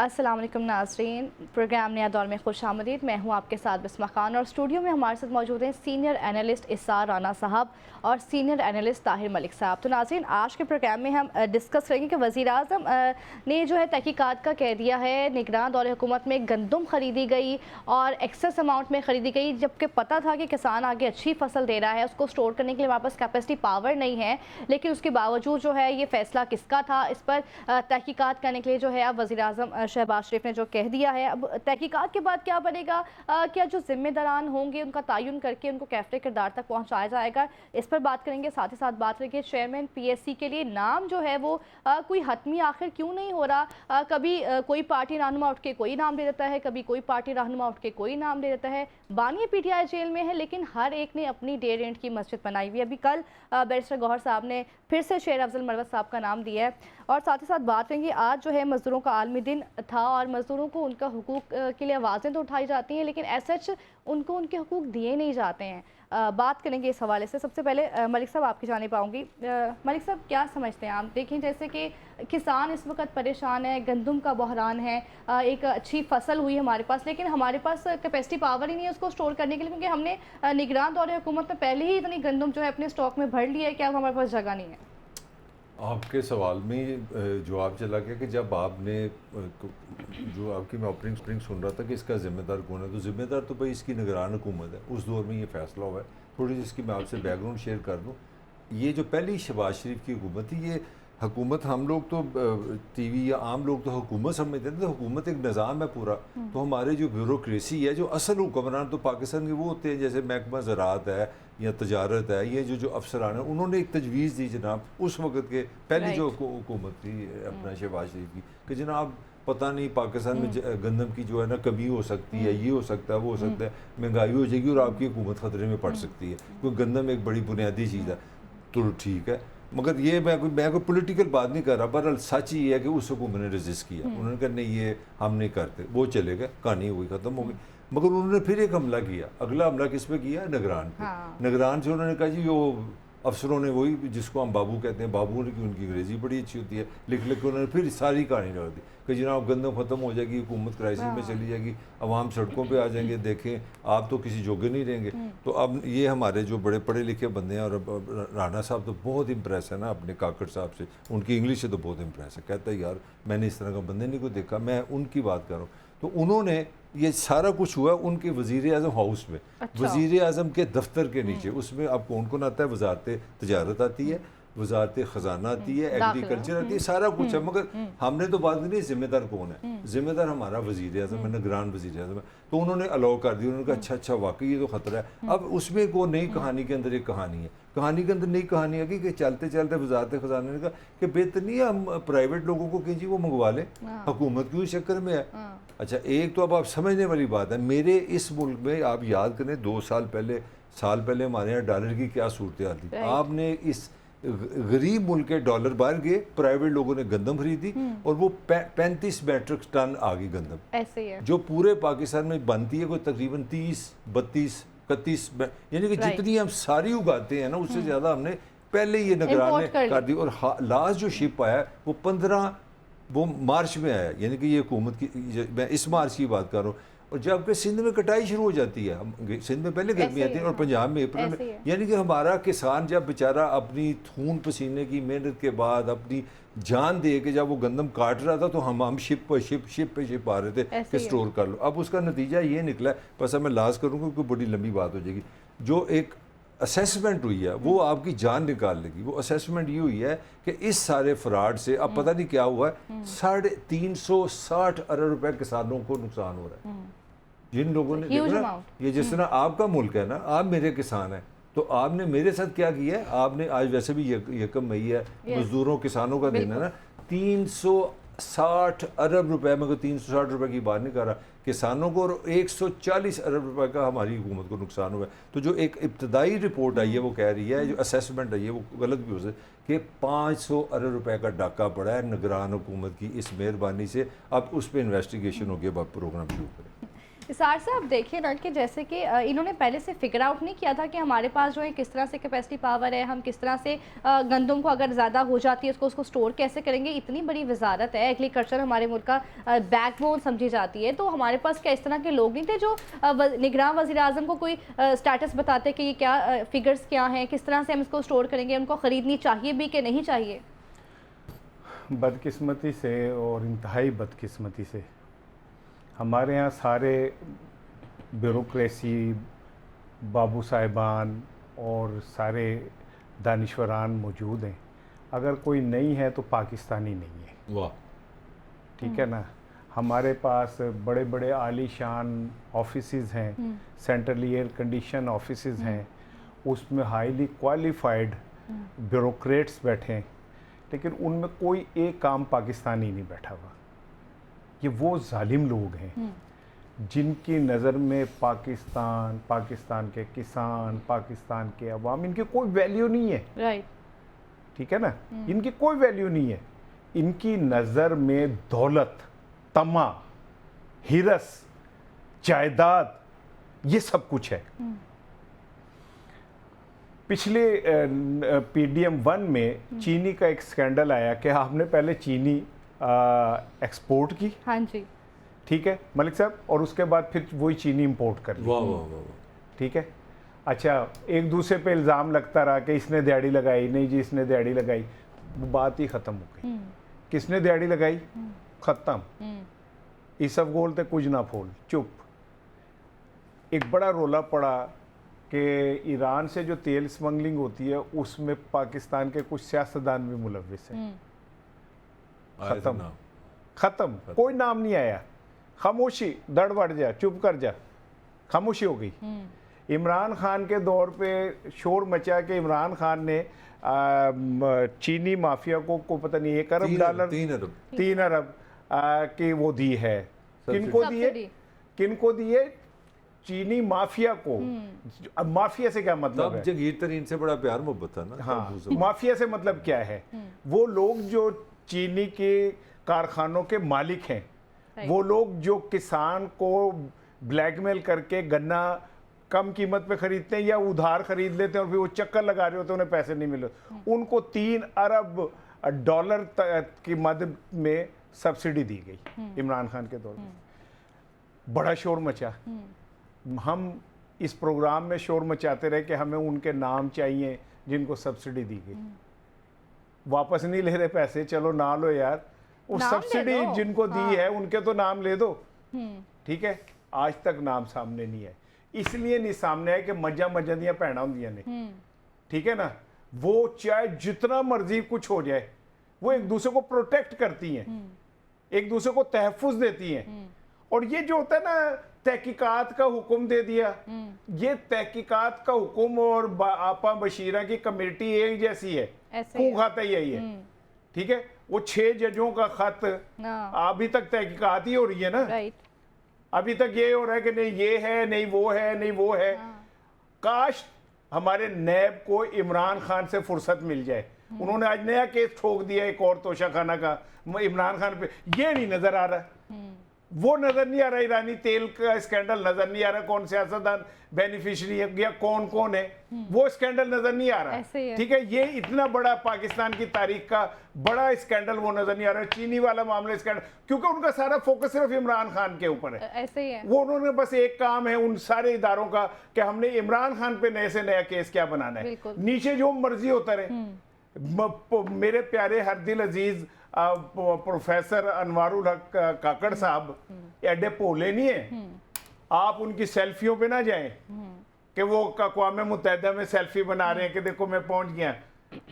अस्सलाम वालेकुम नाज़रीन, प्रोग्राम नया दौर में खुश आमदीद। मैं हूँ आपके साथ बिस्मा खान और स्टूडियो में हमारे साथ मौजूद हैं सीनियर एनालिस्ट इसार राना साहब और सीनियर एनालिस्ट ताहिर मलिक साहब। तो नाज़रीन, आज के प्रोग्राम में हम डिस्कस करेंगे कि वज़ीर आज़म ने जो है तहकीकात का कह दिया है, निगरान दौरे हुकूमत में गंदम ख़रीदी गई और एक्सेस अमाउंट में ख़रीदी गई, जबकि पता था कि किसान आगे अच्छी फसल दे रहा है, उसको स्टोर करने के लिए वापस कैपेसिटी पावर नहीं है, लेकिन उसके बावजूद जो है ये फ़ैसला किसका था, इस पर तहकीकात करने के लिए जो है अब वज़ीर आज़म शहबाज शरीफ ने जो कह दिया है। अब तहकीकात के बाद क्या बनेगा, क्या जो जिम्मेदारान होंगे उनका तयन करके उनको कैफरे किरदार तक पहुंचाया जाएगा, इस पर बात करेंगे। साथ ही साथ बात करेंगे चेयरमैन पीएससी के लिए नाम जो है वो कोई हतमी आखिर क्यों नहीं हो रहा। कभी कोई पार्टी रहनुमा उठ के कोई नाम दे देता है, कभी कोई पार्टी रहनुमा उठ के कोई नाम दे देता है। बानी पीटीआई जेल में है, लेकिन हर एक ने अपनी डेढ़ इंच की मस्जिद बनाई हुई है। अभी कल बैरिस्टर गौहर साहब ने फिर से शेर अफजल मरवत साहब का नाम दिया है। और साथ ही साथ बात करेंगे, आज जो है मज़दूरों का आलमी दिन था और मज़दूरों को उनका हुकूक के लिए आवाज़ें तो उठाई जाती हैं, लेकिन ऐसा उनको उनके हुकूक दिए नहीं जाते हैं। बात करेंगे इस हवाले से। सबसे पहले मलिक साहब आपकी जानिब आऊँगी। मलिक साहब, क्या समझते हैं आप? देखें, जैसे कि किसान इस वक्त परेशान है, गंदम का बहरान है, एक अच्छी फसल हुई हमारे पास, लेकिन हमारे पास कैपेसिटी पावर ही नहीं है उसको स्टोर करने के लिए, क्योंकि हमने निगरान दौरे हुकूमत में पहले ही इतनी गंदम जो है अपने स्टॉक में भर लिया है कि अब हमारे पास जगह नहीं है। आपके सवाल में जवाब चला गया कि जब आपने जो आपकी मैं ओपनिंग सुन रहा था कि इसका ज़िम्मेदार कौन है, तो ज़िम्मेदार तो भाई इसकी निगरान हुकूमत है। उस दौर में ये फ़ैसला हुआ है। थोड़ी सी इसकी मैं आपसे बैकग्राउंड शेयर कर दूँ। ये जो पहली शहबाज शरीफ की हुकूमत थी, ये हुकूमत हम लोग तो टीवी या आम लोग तो हुकूमत समझते थे, तो हुकूमत एक निज़ाम है पूरा। तो हमारे जो ब्यूरोक्रेसी है, जो असल हुक्मरान तो पाकिस्तान के वो होते हैं, जैसे महकमा ज़राअत है या तजारत है, ये जो अफसरान है, उन्होंने एक तजवीज़ दी जनाब उस वक्त के पहली जो हुकूमत थी अपना शहबाज शरीफ की, कि जनाब पता नहीं पाकिस्तान में गंदम की जो है ना कमी हो सकती है, ये हो सकता है, वो हो सकता है, महंगाई हो जाएगी और आपकी हुकूमत ख़तरे में पड़ सकती है, क्योंकि गंदम एक बड़ी बुनियादी चीज़ है। तो ठीक है, मगर ये मैं कोई पॉलिटिकल बात नहीं कर रहा, बहरहाल सच ये है कि उस हुकूमत ने रजिस्ट किया। उन्होंने कहा नहीं, ये हम नहीं करते, वो चले गए, कहानी हुई, ख़त्म हो गई। मगर उन्होंने फिर एक हमला किया। अगला हमला किस पे किया? निगरान पे। निगरान से उन्होंने कहा जी वो अफसरों ने, वही जिसको हम बाबू कहते हैं, बाबू ने, की उनकी अंग्रेज़ी बड़ी अच्छी होती है, लिख लिख के उन्होंने फिर सारी कहानी रख दी कि जनाब गंदम ख़त्म हो जाएगी, हुकूमत क्राइसिस में चली जाएगी, अवाम सड़कों पे आ जाएंगे, देखें आप तो किसी जोगे नहीं रहेंगे। तो अब ये हमारे जो बड़े पढ़े लिखे बंदे हैं, और राना साहब तो बहुत इम्प्रेस है ना अपने काकड़ साहब से, उनकी इंग्लिश से तो बहुत इम्प्रेस है। कहता है यार मैंने इस तरह का बंदे नहीं को देखा, मैं उनकी बात कर रहा हूँ। तो उन्होंने ये सारा कुछ हुआ उनके वज़ीर आज़म हाउस में। अच्छा। वज़ीर आज़म के दफ्तर के नीचे, उसमें अब कौन कौन आता है? वजारत तजारत आती है, वजारत ख़जाना आती है, एग्रीकल्चर आती है, सारा कुछ है। मगर हमने तो बात नहीं ज़िम्मेदार कौन है। ज़िम्मेदार हमारा वज़ीर आज़म है, निगरान वज़ीर आज़म है। तो उन्होंने अलाउ कर दिया, उन्होंने कहा अच्छा वाकई ये तो ख़तरा है। अब उसमें एक वो नई कहानी के अंदर एक कहानी है, कहानी के अंदर नई कहानी है कि चलते चलते वजारत ख़जाना ने कहा कि बेहतर नहीं है हम प्राइवेट लोगों को कहीं जी वो मंगवा लें, हुकूमत क्यों इस चक्कर में है। अच्छा, एक तो अब आप समझने वाली बात है, मेरे इस मुल्क में आप याद करें 2 साल पहले हमारे यहाँ डॉलर की क्या सूरत हाल थी। आपने इस गरीब मुल्क के डॉलर बाहर गए, प्राइवेट लोगों ने गंदम खरीदी और वो 35 मैट्रिक टन आ गई गंदम, ऐसे ही है, जो पूरे पाकिस्तान में बनती है कोई तकरीबन 30, 32, 31, यानी कि जितनी हम सारी उगाते हैं ना उससे ज़्यादा हमने पहले ये निगरान ने कर दी। और लास्ट जो शिप आया वो 15 वो मार्च में आया, यानी कि ये हुकूमत की, मैं इस मार्च की बात कर रहा हूँ। और जबकि सिंध में कटाई शुरू हो जाती है, सिंध में पहले गर्मी आती है और पंजाब में अप्रैल में, यानी कि हमारा किसान जब बेचारा अपनी खून पसीने की मेहनत के बाद अपनी जान दे के जब वो गंदम काट रहा था, तो हम शिप पे शिप आ रहे थे कि स्टोर कर लो। अब उसका नतीजा ये निकला, बस अब मैं लास्ट करूँगा क्योंकि बड़ी लंबी बात हो जाएगी। जो एक असेसमेंट हुई है वो आपकी जान निकाल लेगी। वो असेसमेंट ये हुई है कि इस सारे फ्रॉड से अब पता नहीं क्या हुआ है, 360 अरब रुपए किसानों को नुकसान हो रहा है। जिन लोगों ने देखा, ये जिस तरह आपका मुल्क है ना, आप मेरे किसान हैं, तो आपने मेरे साथ क्या किया है, आपने आज वैसे भी यकम मई है, मजदूरों किसानों का दिन है ना, 360 अरब रुपए में, 360 रुपए की बात नहीं कर रहा, किसानों को, और 140 अरब रुपए का हमारी हुकूमत को नुकसान हुआ है। तो जो एक इब्तदाई रिपोर्ट आई है वो कह रही है, जो असेसमेंट है ये वो गलत भी हो सकती है, कि 500 अरब रुपए का डाका पड़ा है निगरान हुकूमत की इस मेहरबानी से। अब उस पर इन्वेस्टिगेशन हो गया, अब प्रोग्राम शुरू करें। इसार से आप देखिए ना कि जैसे कि इन्होंने पहले से फिगर आउट नहीं किया था कि हमारे पास जो है किस तरह से कैपेसिटी पावर है, हम किस तरह से गंदम को अगर ज़्यादा हो जाती है उसको स्टोर कैसे करेंगे। इतनी बड़ी वजारत है, एग्रीकल्चर हमारे मुल्क का बैकबोन समझी जाती है। तो हमारे पास क्या इस तरह के लोग नहीं थे जो निगरान वज़ीर आज़म को कोई स्टेटस बताते कि ये क्या फिगर्स क्या हैं, किस तरह से हम इसको स्टोर करेंगे, उनको ख़रीदनी चाहिए भी कि नहीं चाहिए? बदकिस्मती से और इंतहाई बदकिस्मती से हमारे यहाँ सारे ब्यूरोक्रेसी, बाबू साहिबान और सारे दानिश्वरान मौजूद हैं। अगर कोई नहीं है तो पाकिस्तानी नहीं है। वाह। ठीक है ना। हमारे पास बड़े बड़े आलीशान ऑफिसेज हैं, सेंट्रली एयर कंडीशन ऑफिसेज हैं, उसमें हाईली क्वालिफाइड ब्यूरोक्रेट्स बैठे हैं, लेकिन उनमें कोई एक काम पाकिस्तानी नहीं बैठा हुआ। ये वो जालिम लोग हैं जिनकी नज़र में पाकिस्तान, पाकिस्तान के किसान, पाकिस्तान के अवाम, इनकी कोई वैल्यू नहीं है। राइट। ठीक है ना। इनकी कोई वैल्यू नहीं है। इनकी नज़र में दौलत, तमा, हिरस, जायदाद, ये सब कुछ है। पिछले PDM 1 में चीनी का एक स्कैंडल आया कि आपने पहले चीनी एक्सपोर्ट की। हाँ जी। ठीक है मलिक साहब, और उसके बाद फिर वही चीनी इंपोर्ट कर ली। वाह वाह वाह। ठीक है। अच्छा, एक दूसरे पे इल्ज़ाम लगता रहा कि इसने दिहाड़ी लगाई, नहीं जी इसने दिहाड़ी लगाई। वो बात ही ख़त्म हो गई। किसने दिहाड़ी लगाई? ख़त्म। इसब बोलते कुछ ना फोल, चुप। एक बड़ा रोला पड़ा कि ईरान से जो तेल स्मगलिंग होती है उसमें पाकिस्तान के कुछ सियासतदान भी मुलविस हैं। ख़त्म ख़त्म, कोई नाम नहीं आया। खामोशी, दड़ बढ़ जा, चुप कर जा, खामोशी हो गई। इमरान खान के दौर पे शोर मचा कि इमरान खान ने चीनी माफिया को पता नहीं $1 अरब, 3 अरब की वो दी है। किनको दी है? किनको दी है? चीनी माफिया को। अब माफिया से क्या मतलब है? जगीर तरीन से बड़ा प्यार मोहब्बत था ना। हाँ, माफिया से मतलब क्या है? वो लोग जो चीनी के कारखानों के मालिक हैं, वो लोग जो किसान को ब्लैकमेल करके गन्ना कम कीमत पे खरीदते हैं या उधार खरीद लेते हैं और फिर वो चक्कर लगा रहे होते हैं, उन्हें पैसे नहीं मिले, उनको $3 अरब की मदद में सब्सिडी दी गई इमरान खान के दौर में। बड़ा शोर मचा। हम इस प्रोग्राम में शोर मचाते रहे कि हमें उनके नाम चाहिए जिनको सब्सिडी दी गई। वापस नहीं ले रहे पैसे, चलो ना लो यार, उस सब्सिडी जिनको दी है उनके तो नाम ले दो। ठीक है, आज तक नाम सामने नहीं है। इसलिए नहीं सामने है कि मजा दियां भैना होंदियां ने। ठीक है ना। वो चाहे जितना मर्जी कुछ हो जाए, वो एक दूसरे को प्रोटेक्ट करती हैं, एक दूसरे को तहफ़्फ़ुज़ देती हैं। और ये जो होता है ना, तहकीकात का हुक्म दे दिया, ये तहकीकात का हुक्म और आपा बशीरा की कमेटी एक जैसी है, खूब खाता यही है। ठीक है। वो 6 जजों का खत अभी तक तहकीकात ही हो रही है ना। अभी तक ये हो रहा है कि नहीं ये है, नहीं वो है, नहीं वो है। काश हमारे नैब को इमरान खान से फुर्सत मिल जाए। उन्होंने आज नया केस ठोक दिया एक और तोशाखाना का इमरान खान पे। ये नहीं नजर आ रहा, वो नजर नहीं आ रहा, ईरानी तेल का स्कैंडल नजर नहीं आ रहा, कौन सियासतदान बेनिफिशियरी है या कौन कौन है, वो स्कैंडल नजर नहीं आ रहा। ठीक है। ये इतना बड़ा पाकिस्तान की तारीख का बड़ा स्कैंडल वो नजर नहीं आ रहा। चीनी वाला मामला स्कैंडल, क्योंकि उनका सारा फोकस सिर्फ इमरान खान के ऊपर है। ऐसे ही है। वो उन्होंने बस एक काम है उन सारे इदारों का कि हमने इमरान खान पे नए से नया केस क्या बनाना है, नीचे जो मर्जी होता रहे। मेरे प्यारे हरदिल अजीज प्रोफेसर अनवारुल हक काकड़ साहब एडे भोले नहीं है। आप उनकी सेल्फियों पे ना जाएं कि वो अक़वाम मुत्तहिदा में सेल्फी बना रहे हैं कि देखो मैं पहुंच गया।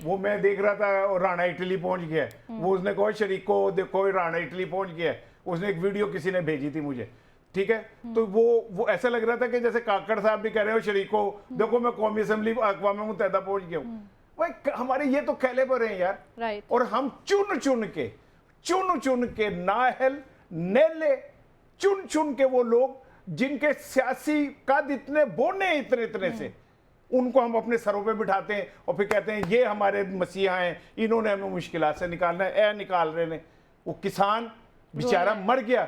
वो मैं देख रहा था और राणा इटली पहुंच गया। वो उसने कहा शरीको देखो राणा इटली पहुंच गया। उसने एक वीडियो किसी ने भेजी थी मुझे। ठीक है। तो वो ऐसा लग रहा था कि जैसे काकड़ साहब भी कह रहे हो शरीको देखो मैं कौमी असम्बली अक़वाम मुत्तहिदा पहुंच गया हूँ। भाई हमारे ये तो कैलिबर हैं यार। और हम चुन चुन के नाहल नेले चुन के वो लोग जिनके सियासी कद इतने बोने इतने से, उनको हम अपने सरों पे बिठाते हैं और फिर कहते हैं ये हमारे मसीहा हैं, इन्होंने हमें मुश्किलात से निकालना है। निकाल रहे ने। वो किसान बेचारा मर गया।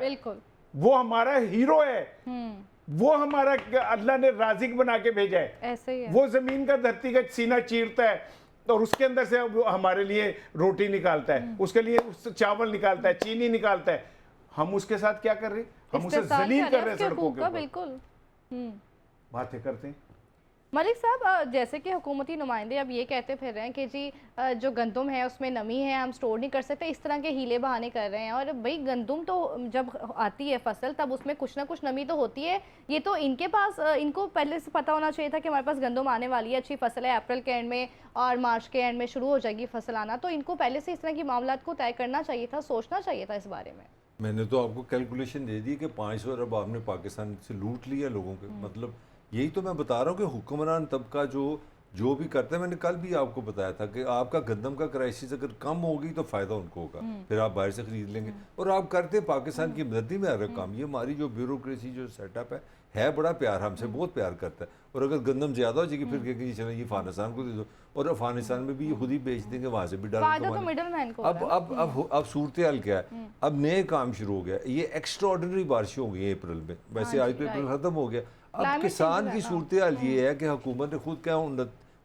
वो हमारा हीरो है, वो हमारा अल्लाह ने राजिक बना के भेजा है। ऐसे ही है। वो जमीन का धरती का सीना चीरता है और उसके अंदर से वो हमारे लिए रोटी निकालता है, उसके लिए चावल निकालता है, चीनी निकालता है। हम उसके साथ क्या कर रहे हैं? हम उसे जलील कर रहे हैं सड़कों के ऊपर, बिल्कुल बातें करते हैं। मलिक साहब, जैसे कि हुकूमती नुमाइंदे अब ये कहते फिर रहे हैं कि जी जो गंदम है उसमें नमी है, हम स्टोर नहीं कर सकते, इस तरह के हीले बहाने कर रहे हैं। और भाई गंदम तो जब आती है फसल तब उसमें कुछ ना कुछ नमी तो होती है। ये तो इनके पास, इनको पहले से पता होना चाहिए था कि हमारे पास गंदम आने वाली है, अच्छी फसल है, अप्रैल के एंड में और मार्च के एंड में शुरू हो जाएगी फसल आना। तो इनको पहले से इस तरह की मामला को तय करना चाहिए था, सोचना चाहिए था इस बारे में। मैंने तो आपको कैलकुलेशन दे दी कि 500 अरब आपने पाकिस्तान से लूट लिया लोगों के। मतलब यही तो मैं बता रहा हूँ कि हुक्मरान तबका जो भी करता है, मैंने कल भी आपको बताया था कि आपका गंदम का क्राइसिस अगर कम होगी तो फ़ायदा उनको होगा, फिर आप बाहर से ख़रीद लेंगे। और आप करते पाकिस्तान की मददी में आ रहा काम। ये हमारी जो ब्यूरोक्रेसी जो सेटअप है बड़ा प्यार, हमसे बहुत प्यार करता है। और अगर गंदम ज़्यादा हो जाएगी फिर कहेंगे चलो ये अफगानिस्तान को दे दो, और अफगानिस्तान में भी ये खुद ही बेच देंगे, वहाँ से भी डाल। अब सूरत हाल क्या है? अब नए काम शुरू हो गया। ये एक्स्ट्राऑर्डिनरी बारिश हो गई अप्रैल में, वैसे आज तो अप्रैल ख़त्म हो गया। अब किसान की सूरत हाल ये है कि हुकूमत ने खुद क्या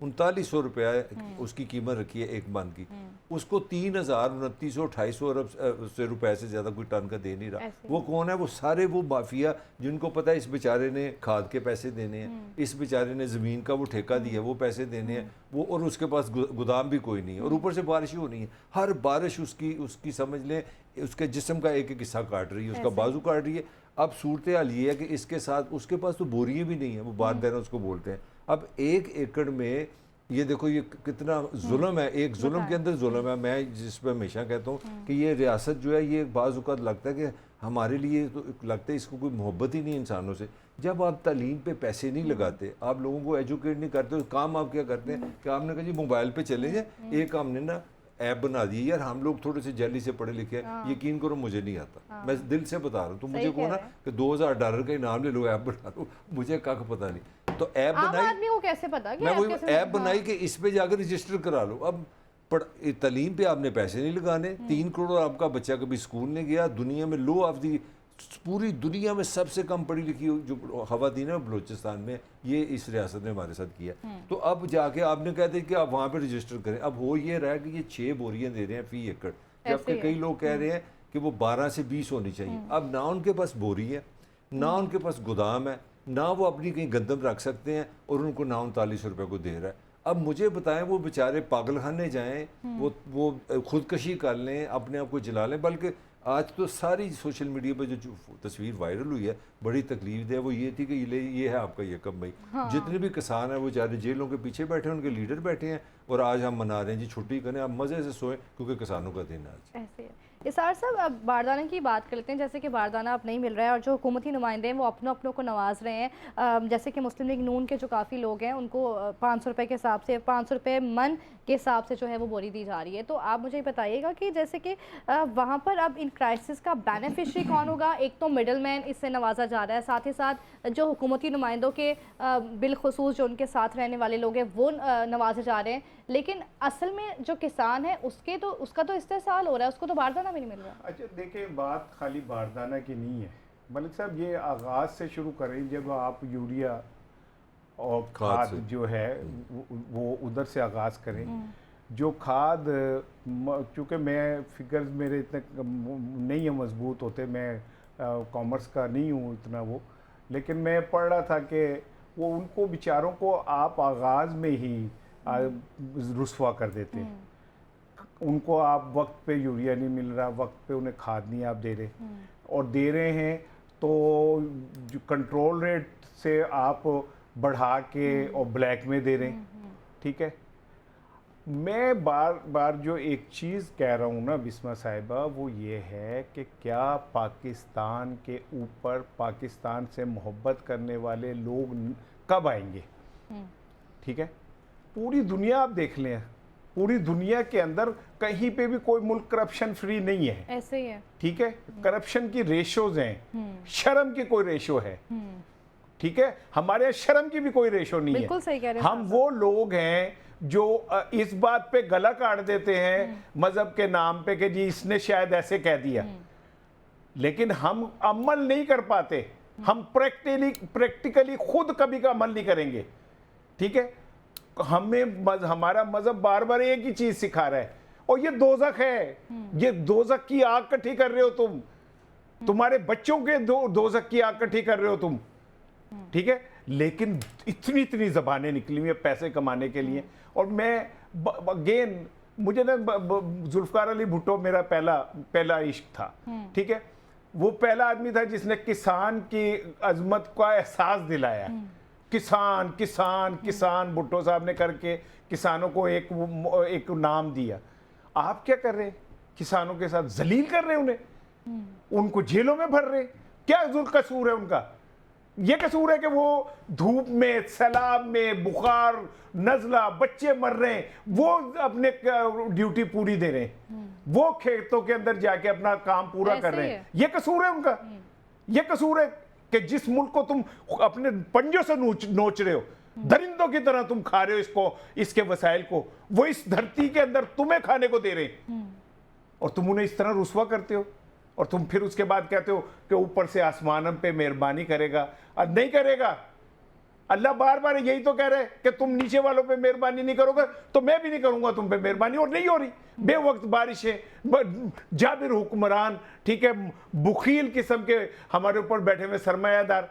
3900 रुपया उसकी कीमत रखी है एक मन की, उसको 3000, 2900, 250 अरब से रुपए से ज़्यादा कोई टन का दे नहीं रहा। वो कौन है? वो सारे वो माफिया जिनको पता है इस बेचारे ने खाद के पैसे देने हैं, इस बेचारे ने ज़मीन का वो ठेका दिया वो पैसे देने हैं, वो और उसके पास गोदाम भी कोई नहीं है, और ऊपर से बारिश ही होनी है। हर बारिश उसकी समझ लें उसके जिस्म का एक एक हिस्सा काट रही है, उसका बाजू काट रही है। अब सूरत हाल ये है कि इसके साथ उसके पास तो बोरियां भी नहीं है, वो बार देना उसको बोलते हैं। अब 1 एकड़ में ये देखो ये कितना जुल्म है, एक जुल्म के अंदर जुल्म है। मैं जिस पर हमेशा कहता हूँ कि ये रियासत जो है ये बाज़ औक़ात लगता है कि हमारे लिए तो लगता है इसको कोई मोहब्बत ही नहीं इंसानों से। जब आप तालीम पे पैसे नहीं लगाते, आप लोगों को एजुकेट नहीं करते, तो काम आप क्या करते हैं कि आपने कहा जी मोबाइल पे चले जाए, एक हमने ना ऐप बना दी। यार हम लोग थोड़े से जल्दी से पढ़े लिखे हैं, यकीन करो मुझे नहीं आता, मैं दिल से बता रहा हूँ। तो मुझे कहो ना कि $2000 का इनाम ले लो, ऐप बना लो, मुझे कख पता नहीं। तो ऐप बनाई, आदमी को कैसे पता कि मैं वही ऐप बनाई कि इस पे जाकर रजिस्टर करा लो। अब तालीम पे आपने पैसे नहीं लगाने। 3 करोड़ आपका बच्चा कभी स्कूल नहीं गया। दुनिया में लो ऑफ दी, पूरी दुनिया में सबसे कम पढ़ी लिखी जो खवातीन है बलूचिस्तान में, ये इस रियासत ने हमारे साथ किया। तो अब जाके आपने कहते कि आप वहाँ पे रजिस्टर करें। अब हो ये रहा है कि ये 6 बोरियां दे रहे हैं फी एकड़, जबकि कई लोग कह रहे हैं कि वो 12 से 20 होनी चाहिए। अब ना उनके पास बोरी है, ना उनके पास गोदाम है, ना वो अपनी कहीं गंदम रख सकते हैं, और उनको ना 39 रुपये को दे रहा है। अब मुझे बताएं वो बेचारे पागलखाने जाएं, वो खुदकशी कर लें, अपने आप को जला लें। बल्कि आज तो सारी सोशल मीडिया पर जो तस्वीर वायरल हुई है बड़ी तकलीफ दे, वो ये थी कि ये है आपका यकम मई। जितने भी किसान हैं वो बेचारे जेलों के पीछे बैठे हैं, उनके लीडर बैठे हैं, और आज हम मना रहे हैं जी छुट्टी करें, आप मज़े से सोएं क्योंकि किसानों का दिन है आज। ऐसे है। इसार साहब, अब बारदाना की बात कर लेते हैं। जैसे कि बारदाना अब नहीं मिल रहा है और जो हुकूमती नुमाइंदे हैं वो अपनों को नवाज रहे हैं। जैसे कि मुस्लिम लीग नून के जो काफ़ी लोग हैं उनको 500 रुपये के हिसाब से, 500 रुपये मन के हिसाब से जो है वो बोरी दी जा रही है। तो आप मुझे बताइएगा कि जैसे कि वहाँ पर अब इन क्राइसिस का बेनिफिशरी कौन होगा? एक तो मिडल मैन इससे नवाजा जा रहा है, साथ ही साथ जो हुकूमती नुमाइंदों के बिलखुसूस जो उनके साथ रहने वाले लोग हैं वो नवाजे जा रहे हैं। लेकिन असल में जो किसान है उसका तो इस्तेसाल हो रहा है, उसको तो बारदाना भी नहीं मिल रहा। अच्छा देखिए, बात खाली बारदाना की नहीं है मलिक साहब, ये आगाज़ से शुरू करें। जब आप यूरिया और खाद जो है वो उधर से आगाज़ करें। जो खाद, चूँकि मैं फिगर्स मेरे इतने नहीं है मजबूत होते, मैं कॉमर्स का नहीं हूँ इतना वो, लेकिन मैं पढ़ रहा था कि वो उनको बेचारों को आप आगाज़ में ही रुस्वा कर देते हैं। उनको आप वक्त पे यूरिया नहीं मिल रहा, वक्त पे उन्हें खाद नहीं आप दे रहे, और दे रहे हैं तो जो कंट्रोल रेट से आप बढ़ा के और ब्लैक में दे रहे हैं। ठीक है, मैं बार बार जो एक चीज़ कह रहा हूँ ना बिस्मा साहिबा, वो ये है कि क्या पाकिस्तान के ऊपर पाकिस्तान से मोहब्बत करने वाले लोग कब आएंगे? ठीक है, पूरी दुनिया आप देख लें, पूरी दुनिया के अंदर कहीं पे भी कोई मुल्क करप्शन फ्री नहीं है। ऐसे ही है। ठीक है, करप्शन की रेशोज हैं, शर्म की कोई रेशो है। ठीक है, हमारे यहाँ शर्म की भी कोई रेशो नहीं है। बिल्कुल सही कह रहे हैं। हम वो लोग हैं जो इस बात पे गला काट देते हैं मजहब के नाम पे कि जी इसने शायद ऐसे कह दिया। लेकिन हम अमल नहीं कर पाते। हम प्रैक्टिकली खुद कभी का अमल नहीं करेंगे। ठीक है, हमारा मजहब बार बार एक ही चीज सिखा रहा है, और ये दोजख है। ये दोजख की आग इकट्ठी कर रहे हो तुम, तुम्हारे बच्चों के दोजख की आग इकट्ठी कर रहे हो तुम। ठीक है, लेकिन इतनी इतनी जबानें निकली हुई है पैसे कमाने के लिए। और मैं अगेन, मुझे ना जुल्फकार अली भुट्टो मेरा पहला इश्क था। ठीक है, वो पहला आदमी था जिसने किसान की अजमत का एहसास दिलाया। किसान किसान किसान भुट्टो साहब ने करके किसानों को एक नाम दिया। आप क्या कर रहे हैं? किसानों के साथ जलील कर रहे हैं उन्हें, उनको जेलों में भर रहे। क्या कसूर है उनका? ये कसूर है कि वो धूप में, सैलाब में, बुखार, नजला, बच्चे मर रहे हैं, वो अपने ड्यूटी पूरी दे रहे हैं, वो खेतों के अंदर जाके अपना काम पूरा कर रहे हैं। ये कसूर है उनका? ये कसूर है कि जिस मुल्क को तुम अपने पंजों से नोच रहे हो, दरिंदों की तरह तुम खा रहे हो इसको, इसके वसाइल को, वो इस धरती के अंदर तुम्हें खाने को दे रहे हैं, और तुम उन्हें इस तरह रुस्वा करते हो। और तुम फिर उसके बाद कहते हो कि ऊपर से आसमान पे मेहरबानी करेगा, और नहीं करेगा। अल्लाह बार बार यही तो कह रहे हैं कि तुम नीचे वालों पे मेहरबानी नहीं करोगे तो मैं भी नहीं करूंगा तुम पे मेहरबानी, और नहीं हो रही। बेवक्त बारिशें, जाबिर हुक्मरान, ठीक है, बुखील किस्म के हमारे ऊपर बैठे हुए सरमायादार।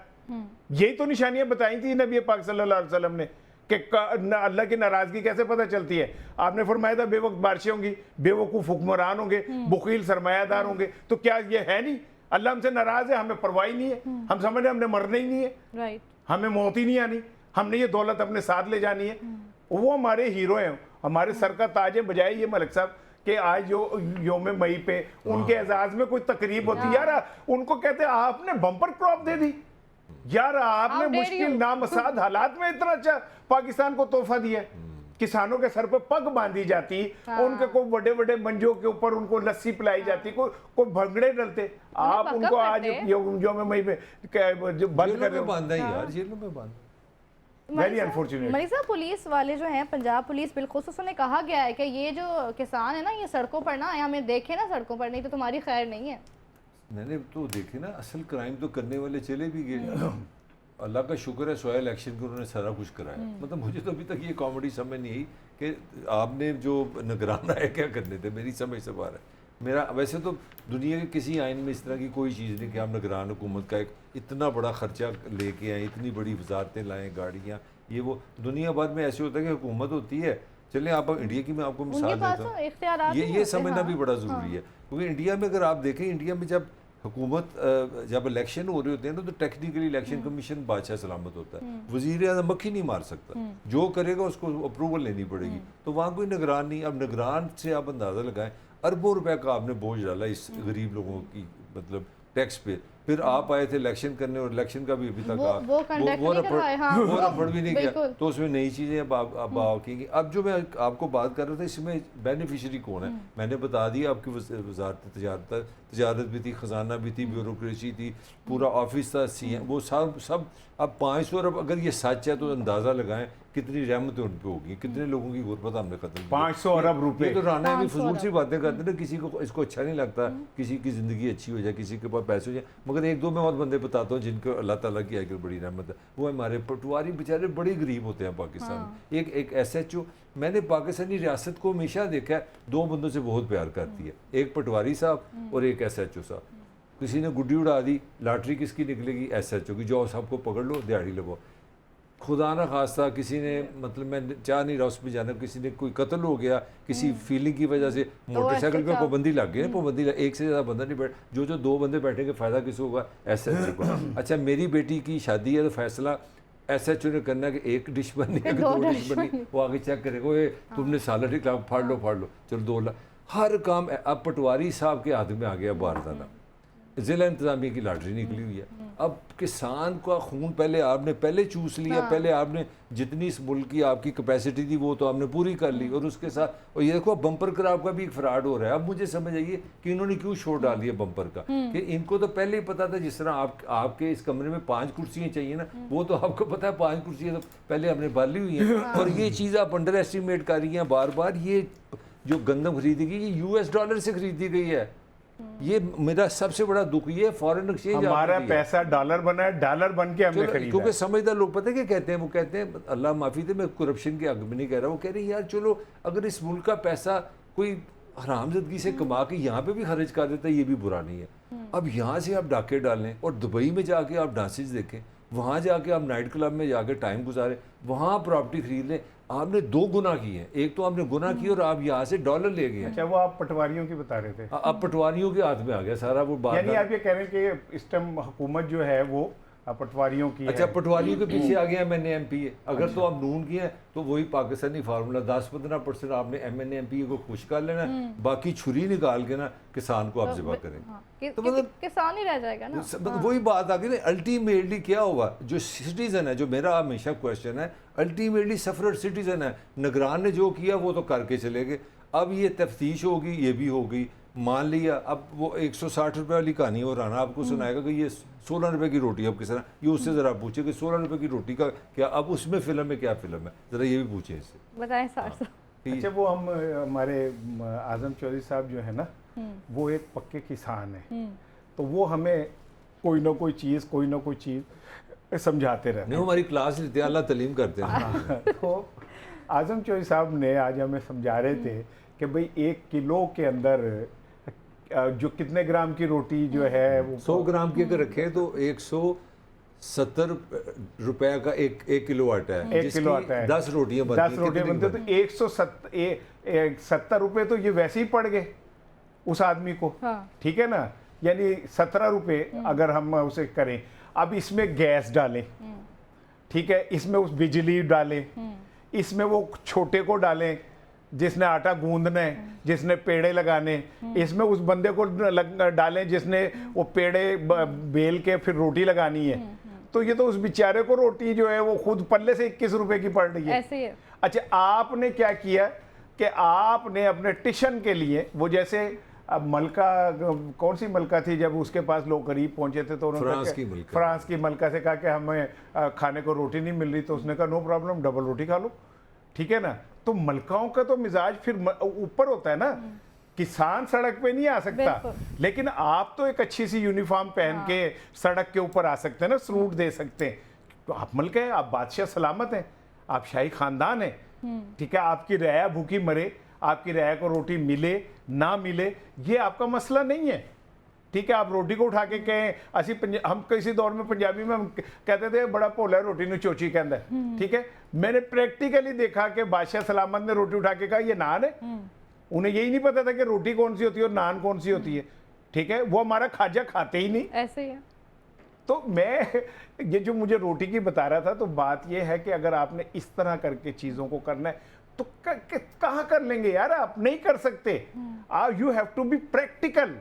यही तो निशानियां बताई थी नबी पाक सल्लल्लाहु अलैहि वसल्लम ने कि अल्लाह की नाराजगी कैसे पता चलती है। आपने फरमाया था बेवक्त बारिशें होंगी, बेवकूफ हुक्मरान होंगे, बुखील सरमायादार होंगे। तो क्या ये है नहीं? अल्लाह हमसे नाराज है, हमें परवाह ही नहीं है, हम समझ रहे हमने मरना ही नहीं है, राइट, हमें मौत ही नहीं आनी, हमने ये दौलत अपने साथ ले जानी है। वो हमारे हीरो हैं, हमारे सर का ताज है। बजाय ये मलिक साहब कि आज जो योम मई पे उनके एजाज में कोई तकरीब होती, यार उनको कहते आपने बम्पर क्रॉप दे दी, यार आपने मुश्किल नामसाद हालात में इतना अच्छा पाकिस्तान को तोहफा दिया। किसानों के सर पे पग बांधी जाती, उनके को बड़े बड़े मंजों के ऊपर उनको लस्सी पिलाई जाती, कोई भंगड़े डलते। आप उनको आज योम मई पे जो बंद कर रहे हो, बांधा ही यार, जेलों में बांधा। Very unfortunate. मलिक साहब, पुलिस वाले जो हैं, पंजाब पुलिस बिलखुसूस उन्हें कहा गया है कि ये जो किसान है ना, ये सड़कों पर ना आए, हमें देखे ना सड़कों पर, नहीं तो तुम्हारी खैर नहीं है। मैंने तो देखे ना, असल क्राइम तो करने वाले चले भी गए। अल्लाह का शुक्र है सोया इलेक्शन को उन्होंने सारा कुछ कराया। मतलब मुझे तो अभी तक ये कॉमेडी समझ नहीं आई कि आपने जो निगरान आए क्या करने थे, मेरी समझ से बाहर है। मेरा वैसे तो दुनिया के किसी आइन में इस तरह की कोई चीज़ नहीं कि हम निगरान हुकूमत का एक इतना बड़ा खर्चा लेके आए, इतनी बड़ी वजारतें लाएँ, गाड़ियाँ, ये वो। दुनिया भर में ऐसे होता है कि हुकूमत होती है। चलें आप इंडिया की मैं आपको मिसाल देता हूँ, ये समझना भी बड़ा ज़रूरी है। क्योंकि इंडिया में अगर आप देखें, इंडिया में जब हुकूमत जब इलेक्शन हो रहे होते हैं तो टेक्निकली इलेक्शन कमीशन बादशाह सलामत होता है, वजीर आज़म मक्खी नहीं मार सकता, जो करेगा उसको अप्रूवल लेनी पड़ेगी। तो वहाँ कोई निगरान नहीं। अब निगरान से आप अंदाज़ा लगाएं, अरबों रुपए का आपने बोझ डाला इस गरीब लोगों की मतलब टैक्स पे। फिर आप आए थे इलेक्शन करने, और इलेक्शन का भी अभी तक वो रफड़ भी नहीं किया। तो उसमें नई चीज़ें अब आएंगी। अब जो मैं आपको बात कर रहा था, इसमें बेनिफिशरी कौन है मैंने बता दिया। आपकी वजारत तजारत भी थी, ख़जाना भी थी, ब्यूरोक्रेसी थी, पूरा ऑफिस था, CM, वो सब। अब 500 अरब अगर ये सच है तो अंदाज़ा लगाएं कितनी रहमतें उन पर होगी, कितने लोगों की गुर्बत हमने खत्म की। 500 अरब रुपए। ये तो राना भी फजूल सी बातें करते ना, किसी को इसको अच्छा नहीं लगता, किसी की ज़िंदगी अच्छी हो जाए, किसी के पास पैसे हो जाए। मगर एक दो मैं और बंदे बताता हूँ जिनको अल्लाह ताला की आगे बड़ी रहमत है। वो हमारे पटवारी बेचारे बड़े गरीब होते हैं पाकिस्तान में। एक SHO, मैंने पाकिस्तानी रियासत को हमेशा देखा है, दो बंदों से बहुत प्यार करती है, एक पटवारी साहब और एक SHO साहब। किसी ने गुड्डी उड़ा दी, लॉटरी किसकी निकलेगी? SHO की। जो सबको पकड़ लो, दिहाड़ी लगो। खुदा ना खास्ता किसी ने, मतलब मैं चाह नहीं रहा उस पर जाना, किसी ने कोई कत्ल हो गया किसी फीलिंग की वजह से, मोटरसाइकिल पे पाबंदी लग गई ना, पाबंदी एक से ज़्यादा बंदा नहीं बैठ, जो दो बंदे बैठेंगे फ़ायदा किसको होगा? SHO को। अच्छा, मेरी बेटी की शादी है तो फैसला SHO ने करना कि एक डिश बननी है कि 2 डिश बननी, वो आगे चेक करेगा, ये तुमने सालन ही फाड़ लो, चलो 2 लाख। हर काम अब पटवारी साहब के हाथ में आ गया बारदाना। ज़िला इंतज़ामिया की लॉटरी निकली हुई है। अब किसान का खून पहले चूस लिया, पहले आपने जितनी इस मुल्क की आपकी कैपेसिटी थी वो तो आपने पूरी कर ली, और उसके साथ और ये देखो बम्पर क्रॉप का भी एक फ्रॉड हो रहा है। अब मुझे समझ आइए कि इन्होंने क्यों छोड़ डाली है बम्पर का, कि इनको तो पहले ही पता था, जिस तरह आपके इस कमरे में 5 कुर्सियाँ चाहिए ना, वो तो आपको पता है 5 कुर्सियाँ तो पहले हमने बाली हुई हैं। और ये चीज़ आप अंडर एस्टिमेट कर रही हैं बार बार। ये जो गंदम खरीदी गई ये US डॉलर से खरीदी गई है, ये मेरा सबसे बड़ा दुख ये है, फॉरेन एक्सचेंज हमारा पैसा डॉलर बना है, डॉलर बन के हमने खरीदा। क्योंकि समझदार लोग पता है क्या कहते हैं, वो कहते हैं अल्लाह माफ़ी दे, मैं करप्शन के हक में नहीं कह रहा, वो कह रहे हैं यार चलो अगर इस मुल्क का पैसा कोई हरामजदगी से कमा के यहाँ पे भी खर्च कर देता है, ये भी बुरा नहीं है। अब यहाँ से आप डाके डालें और दुबई में जाके आप डांसेज देखें, वहाँ जाके आप नाइट क्लब में जाके टाइम गुजारें, वहाँ प्रॉपर्टी खरीद लें, आपने दो गुना किए हैं। एक तो आपने गुना की और आप यहाँ से डॉलर ले गए। अच्छा, वो आप पटवारियों की बता रहे थे। अब पटवारियों के हाथ में आ गया सारा वो बात। यानी आप ये कह रहे हैं कि इस टाइम हुकूमत जो है वो पटवारियों की अच्छा, है। पटवारियों के पीछे आ गया MNA MP है। अगर तो आप नून की हैं तो वही पाकिस्तानी फार्मूला 10-15% आपने MNA MP को खुश कर लेना, बाकी छुरी निकाल के ना किसान को आप ज़िबा करेंगे। तो मतलब किसान ही रह जाएगा ना। वही बात आ गई ना, अल्टीमेटली क्या होगा, जो सिटीजन है, जो मेरा हमेशा क्वेश्चन है, अल्टीमेटली सफरर सिटीजन है, निगरान ने जो किया वो तो करके चले गए। अब ये तफ्तीश होगी, ये भी होगी, मान लिया अब वो 160 रुपये वाली कहानी हो राना आपको सुनाएगा कि ये 16 रुपये की रोटी, अब किस तरह ये उससे ज़रा पूछे कि 16 रुपये की रोटी का क्या, अब उसमें फिल्म में क्या फिल्म है, ज़रा ये भी पूछे इससे बताएं सर। अच्छा, वो हमारे आजम चौधरी साहब जो है ना, वो एक पक्के किसान है, तो वो हमें कोई ना कोई चीज़ समझाते रहते नहीं, हमारी क्लास लेते हैं, अल्लाह तलीम करते हैं। तो आजम चौधरी साहब ने आज हमें समझा रहे थे कि भाई 1 किलो के अंदर जो कितने ग्राम की रोटी जो है वो 100 ग्राम की अगर रखें तो 170 रुपए का एक किलो आटा है। 1 किलो आटा है, 10 रोटियां बनती 10 रोटियां बनती है, तो 170 रुपए तो ये वैसे ही पड़ गए उस आदमी को। ठीक है ना, यानी 17 रुपए अगर हम उसे करें। अब इसमें गैस डालें, ठीक है, इसमें उस बिजली डालें, इसमें वो छोटे को डालें जिसने आटा गूंदना है, जिसने पेड़े लगाने, इसमें उस बंदे को डालें जिसने वो पेड़े बेल के फिर रोटी लगानी है। तो ये तो उस बेचारे को रोटी जो है वो खुद पल्ले से 21 रुपए की पड़ रही है। ऐसे ही है। अच्छा, आपने क्या किया कि आपने अपने टिशन के लिए वो जैसे अब मलका, कौन सी मलका थी जब उसके पास लोग गरीब पहुंचे थे तो उन्होंने फ्रांस की मलका से कहा कि हमें खाने को रोटी नहीं मिल रही, तो उसने कहा नो प्रॉब्लम, डबल रोटी खा लो। ठीक है ना, तो मलकाओं का तो मिजाज फिर ऊपर होता है ना, किसान सड़क पे नहीं आ सकता, लेकिन आप तो एक अच्छी सी यूनिफॉर्म पहन के सड़क के ऊपर आ सकते हैं ना, सरूट दे सकते हैं। तो आप मलका है, आप बादशाह सलामत हैं, आप शाही खानदान हैं, ठीक है, आपकी रया भूखी मरे, आपकी रया को रोटी मिले ना मिले ये आपका मसला नहीं है। ठीक है, आप रोटी को उठा के कहें, हम किसी दौर में पंजाबी में हम कहते थे बड़ा भोला रोटी नु चोची कहता है। ठीक है, मैंने प्रैक्टिकली देखा कि बादशाह सलामत ने रोटी उठा के कहा ये नान है। उन्हें यही नहीं पता था कि रोटी कौन सी होती है और नान कौन सी होती है। ठीक है, वो हमारा खाजा खाते ही नहीं, ऐसे ही है। तो मैं ये जो मुझे रोटी की बता रहा था, तो बात ये है कि अगर आपने इस तरह करके चीज़ों को करना है तो कहाँ कर लेंगे यार, आप नहीं कर सकते। You have to be practical,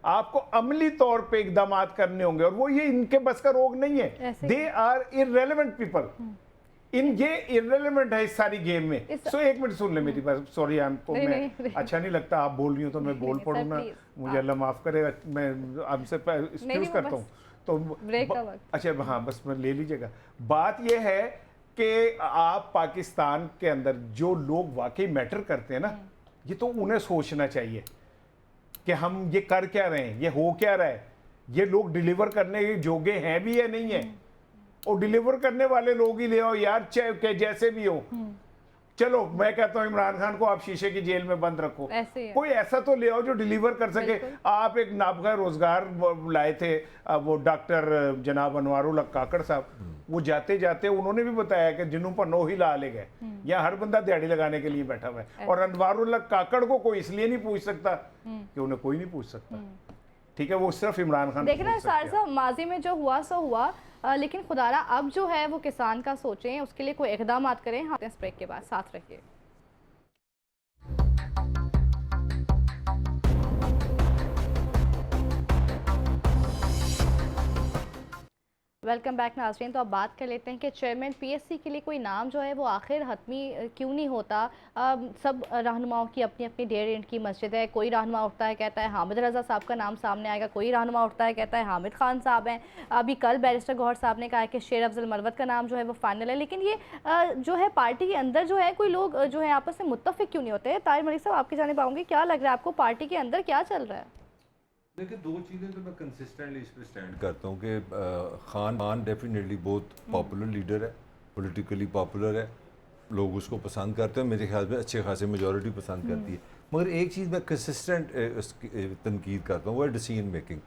आपको अमली तौर पे इकदाम करने होंगे, और वो ये इनके बस का रोग नहीं है। दे आर इररेलेवेंट पीपल, ये इररेलेवेंट है इस सारी गेम में। सो एक मिनट सुन ले मेरी बात, सॉरी आपको मैं अच्छा नहीं लगता आप बोल रही हो तो मैं बोल पड़ूँ ना, मुझे अल्लाह माफ करे, मैं आपसे एक्सक्यूज करता हूँ तो अच्छा हाँ बस मैं ले लीजिएगा। बात यह है कि आप पाकिस्तान के अंदर जो लोग वाकई मैटर करते हैं ना, ये तो उन्हें सोचना चाहिए कि हम ये कर क्या रहे हैं, ये हो क्या रहा है, ये लोग डिलीवर करने के जोगे हैं भी या नहीं है। और डिलीवर करने वाले लोग ही ले आओ यार, चाहे जैसे भी हो। चलो मैं कहता हूँ इमरान खान को आप शीशे की जेल में बंद रखो, कोई ऐसा तो ले आओ जो डिलीवर कर सके। आप एक नाबगा रोजगार लाए थे, वो डॉक्टर जनाब अनवारुल हक काकड़ साहब, वो जाते जाते उन्होंने भी बताया कि जिन्हों पर नो ही ला ले गए, यहाँ हर बंदा दिहाड़ी लगाने के लिए बैठा हुआ है। और अनवारुल हक काकड़ को कोई इसलिए नहीं पूछ सकता कि उन्हें कोई नहीं पूछ सकता। ठीक है, वो सिर्फ इमरान खान। देखना सारसा माजी में जो हुआ सो हुआ, लेकिन खुदारा अब जो है वो किसान का सोचें, उसके लिए कोई इकदाम करें। हाँ, इस ब्रेक के बाद साथ रखिए। वेलकम बैक नाज़रीन। तो अब बात कर लेते हैं कि चेयरमैन PSC के लिए कोई नाम जो है वो आखिर हतमी क्यों नहीं होता। सब रहनुमाओं की अपनी अपनी डेढ़ इंच की मस्जिद है। कोई रहनुमा उठता है कहता है हामिद रज़ा साहब का नाम सामने आएगा, कोई रहनुमा उठता है कहता है हामिद खान साहब हैं। अभी कल बैरिस्टर गौहर साहब ने कहा है कि शेर अफजल मरवत का नाम जो है वो फाइनल है। लेकिन ये जो है पार्टी के अंदर जो है कोई लोग जो है आपस में मुत्तफिक क्यों नहीं होते। ताहिर मलिक साहब आपकी जानिब आऊँगी, क्या लग रहा है आपको पार्टी के अंदर क्या चल रहा है? देखिए, दो चीज़ें तो मैं कंसिस्टेंटली इस पे स्टैंड करता हूँ कि खान डेफिनेटली बहुत पॉपुलर लीडर है, पॉलिटिकली पॉपुलर है, लोग उसको पसंद करते हैं, मेरे ख्याल में अच्छे खासे मेजॉरिटी पसंद करती है। मगर एक चीज़ मैं कंसिस्टेंट तनकीद करता हूँ, वो है डिसीजन मेकिंग।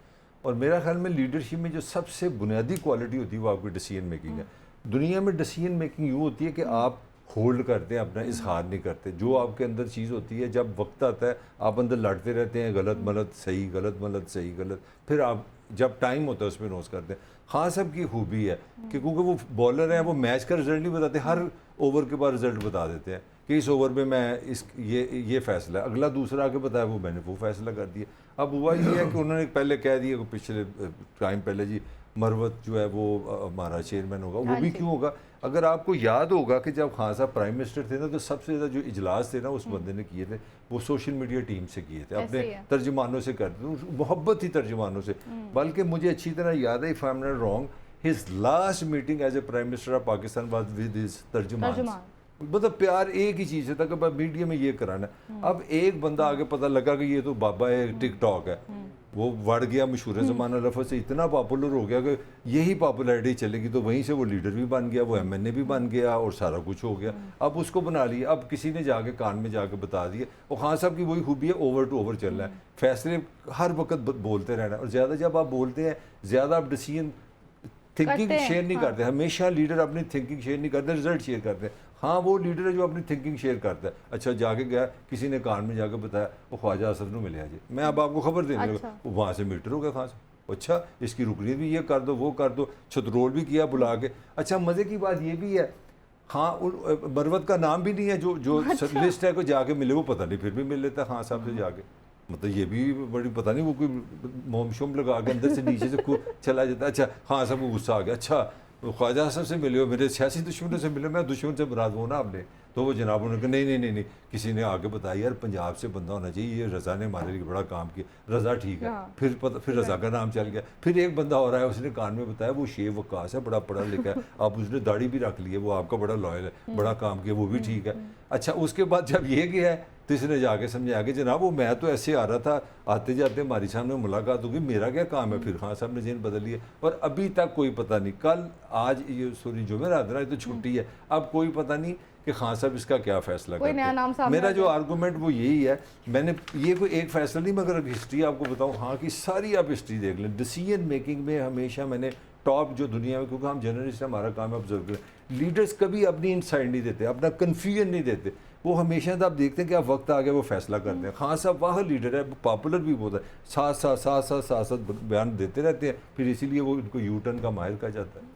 और मेरा ख्याल में लीडरशिप में जो सबसे बुनियादी क्वालिटी होती है वो आपकी डिसीजन मेकिंग है। दुनिया में डिसीजन मेकिंग यूँ होती है कि आप होल्ड करते हैं, अपना इजहार नहीं करते। जो आपके अंदर चीज़ होती है, जब वक्त आता है आप अंदर लड़ते रहते हैं, गलत मलत सही, गलत मलत सही गलत, फिर आप जब टाइम होता है उस पर नोस करते हैं। हाँ, सब की खूबी है कि क्योंकि वो बॉलर हैं, वो मैच का रिजल्ट नहीं बताते, हर ओवर के बाद रिजल्ट बता देते हैं कि इस ओवर में मैं ये फैसला है, अगला दूसरा आके बताया वो मैंने वो फैसला कर दिया। अब हुआ ये है कि उन्होंने पहले कह दिया कि पिछले टाइम पहले जी मरवत जो है वो हमारा चेयरमैन होगा। वो भी क्यों होगा? अगर आपको याद होगा कि जब खान साहब प्राइम मिनिस्टर थे ना, तो सबसे ज़्यादा जो इजलास थे ना उस बंदे ने किए थे वो सोशल मीडिया टीम से किए थे, अपने तर्जुमानों से करते थे, मोहब्बत ही तर्जुमानों से। बल्कि मुझे अच्छी तरह याद है, if I am not wrong, his last meeting as a prime minister of Pakistan was with his तर्जुमान। मतलब प्यार एक ही चीज़ से था कि मीडिया में ये कराना है। अब एक बंदा आगे पता लगा कि ये तो बाबा है, टिकटॉक है, वो बढ़ गया, मशहूर ज़माना लफ्ज़ से इतना पॉपुलर हो गया कि यही पॉपुलैरिटी चलेगी, तो वहीं से वो लीडर भी बन गया, वो एमएनए भी बन गया और सारा कुछ हो गया। अब उसको बना लिया, अब किसी ने जाके कान में जाके बता दिया। और खान साहब की वही खूबी है, ओवर टू ओवर चल रहा है, फैसले हर वक्त बोलते रहना। और ज़्यादा जब आप बोलते हैं, ज़्यादा आप डिसीजन थिंकिंग शेयर नहीं करते। हमेशा लीडर अपनी थिंकिंग शेयर नहीं करते, रिजल्ट शेयर करते हैं। हाँ, वो लीडर है जो अपनी थिंकिंग शेयर करता है। अच्छा, जाके गया, किसी ने कान में जाके बताया वो ख्वाजा असद को मिले जी, मैं अब आपको खबर देने लगा। वो वहाँ से मीटर हो गया खान साहब, अच्छा इसकी रुकनीत भी ये कर दो, वो कर दो, छतरोल भी किया बुला के। अच्छा, मज़े की बात ये भी है, हाँ, मरवत का नाम भी नहीं है जो लिस्ट है, को जाके मिले, वो पता नहीं फिर भी मिल लेता खान साहब से जाके। मतलब ये भी बड़ी पता नहीं, वो कोई मोम शोम लगा के अंदर से नीचे से चला जाता। अच्छा, हाँ, सब गुस्सा आ गया, अच्छा ख्वाजा साहब से मिले हो, मेरे सियासी दुश्मनों से मिले, मैं दुश्मन से मुराद वो ना आपने। तो वो जनाब उन्होंने कहा नहीं, किसी ने आगे बताया यार पंजाब से बंदा होना चाहिए, ये रज़ा ने हमारे लिए बड़ा काम किया, रज़ा ठीक है। फिर रज़ा का नाम चल गया। फिर एक बंदा हो रहा है, उसने कान में बताया वो शेख वकास है, बड़ा पढ़ा लिखा है, आप उसने दाढ़ी भी रख ली है, वो आपका बड़ा लॉयल है, बड़ा काम किया, वो भी ठीक है। अच्छा, उसके बाद जब ये गया है तो इसने जाके समझाया कि जनाब वो मैं तो ऐसे आ रहा था, आते जाते हमारी सामने मुलाकात होगी, मेरा क्या काम है। फिर खान साहब ने जेन बदल लिया और अभी तक कोई पता नहीं, कल आज ये सॉरी जुमेरात है, तो छुट्टी है, अब कोई पता नहीं कि खान साहब इसका क्या फैसला करते हैं। मेरा जो आर्गूमेंट वो यही है, मैंने ये कोई एक फैसला नहीं, मगर हिस्ट्री आपको बताऊँ, हाँ की सारी आप हिस्ट्री देख लें, डिसीजन मेकिंग में हमेशा मैंने टॉप जो दुनिया में, क्योंकि हम जर्नलिस्ट हैं, हमारा काम है ऑब्जर्व करें, लीडर्स कभी अपनी इनसाइड नहीं देते, अपना कन्फ्यूजन नहीं देते। वो हमेशा तो आप देखते हैं कि आप वक्त आ गया वो फैसला करते हैं। खान साहब वाह लीडर है, पॉपुलर भी बहुत है, साथ बयान देते रहते हैं, फिर इसीलिए वो इनको यू टर्न का माहिर कहा जाता है।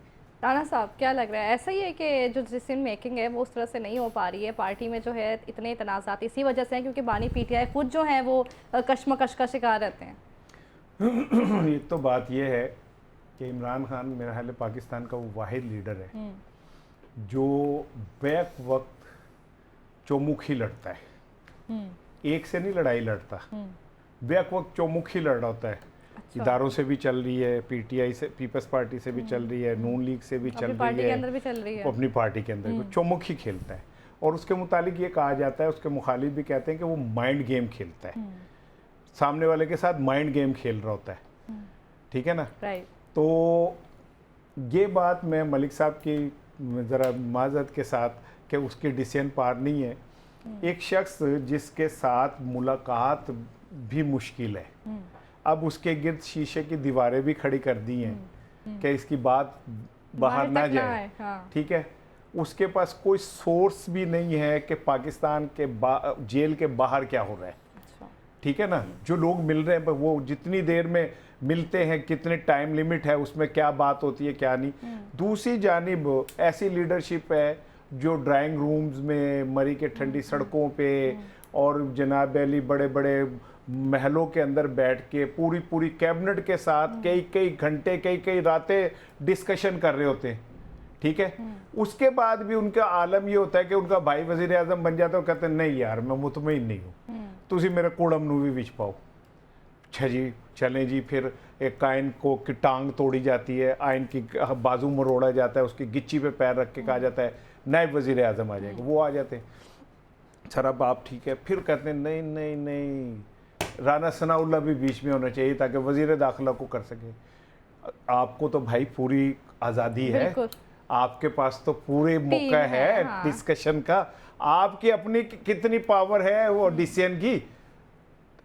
राना साहब, क्या लग रहा है, ऐसा ही है कि जो डिसीजन मेकिंग है वो उस तरह से नहीं हो पा रही है पार्टी में, जो है इतने तनाज़ात इसी वजह से हैं क्योंकि बानी पीटीआई खुद जो हैं वो कशमकश का शिकार रहते हैं? एक तो बात ये है कि इमरान खान मेरा ख्याल है पाकिस्तान का वो वाहिद लीडर है जो बैक वक्त चौमुखी लड़ता है, एक से नहीं लड़ाई लड़ता, बैक वक्त चौमुखी लड़ रहा होता है। अच्छा। इदारों से भी चल रही है, पीटीआई से, पीपल्स पार्टी से भी चल रही है, नून लीग से भी चल रही है, अपनी पार्टी के अंदर भी चौमुखी खेलता है। और उसके मुतालिक ये कहा जाता है, उसके मुखालिफ भी कहते हैं कि वो माइंड गेम खेलता है, सामने वाले के साथ माइंड गेम खेल रहा होता है, ठीक है ना। तो ये बात मैं मलिक साहब की ज़रा माजरत के साथ कि उसकी डिसीजन पार नहीं है। एक शख्स जिसके साथ मुलाकात भी मुश्किल है, अब उसके गिर्द शीशे की दीवारें भी खड़ी कर दी हैं कि इसकी बात बाहर ना जाए, ठीक है। उसके पास कोई सोर्स भी नहीं है कि पाकिस्तान के जेल के बाहर क्या हो रहा है, ठीक है ना। जो लोग मिल रहे हैं वो जितनी देर में मिलते हैं, कितने टाइम लिमिट है, उसमें क्या बात होती है क्या नहीं। दूसरी जानिब ऐसी लीडरशिप है जो ड्राइंग रूम्स में, मरी के ठंडी सड़कों पे और जनाब अली बड़े बड़े महलों के अंदर बैठ के पूरी कैबिनेट के साथ कई घंटे कई रातें डिस्कशन कर रहे होते हैं, ठीक है। उसके बाद भी उनका आलम ये होता है कि उनका भाई वजीर आजम बन जाता है, कहते हैं नहीं यार मैं मुतमईन नहीं हूँ, तुसी मेरे कूड़म नू भी विच पाओ। अच्छा जी, चलें जी, फिर एक काइन को की टांग तोड़ी जाती है, आइन की बाजू मरोड़ा जाता है, उसकी गिच्ची पे पैर रख के कहा जाता है नायब वजीर आजम आ जाएगा, वो आ जाते हैं। सर अब आप ठीक है, फिर कहते हैं नहीं, राना सनाउल्लाह भी बीच में होना चाहिए ताकि वजीर दाखिला को कर सके। आपको तो भाई पूरी आज़ादी है, बिल्कुल। आपके पास तो पूरे मौका है हाँ। डिस्कशन का। आपकी अपनी कितनी पावर है वो डिसीजन की,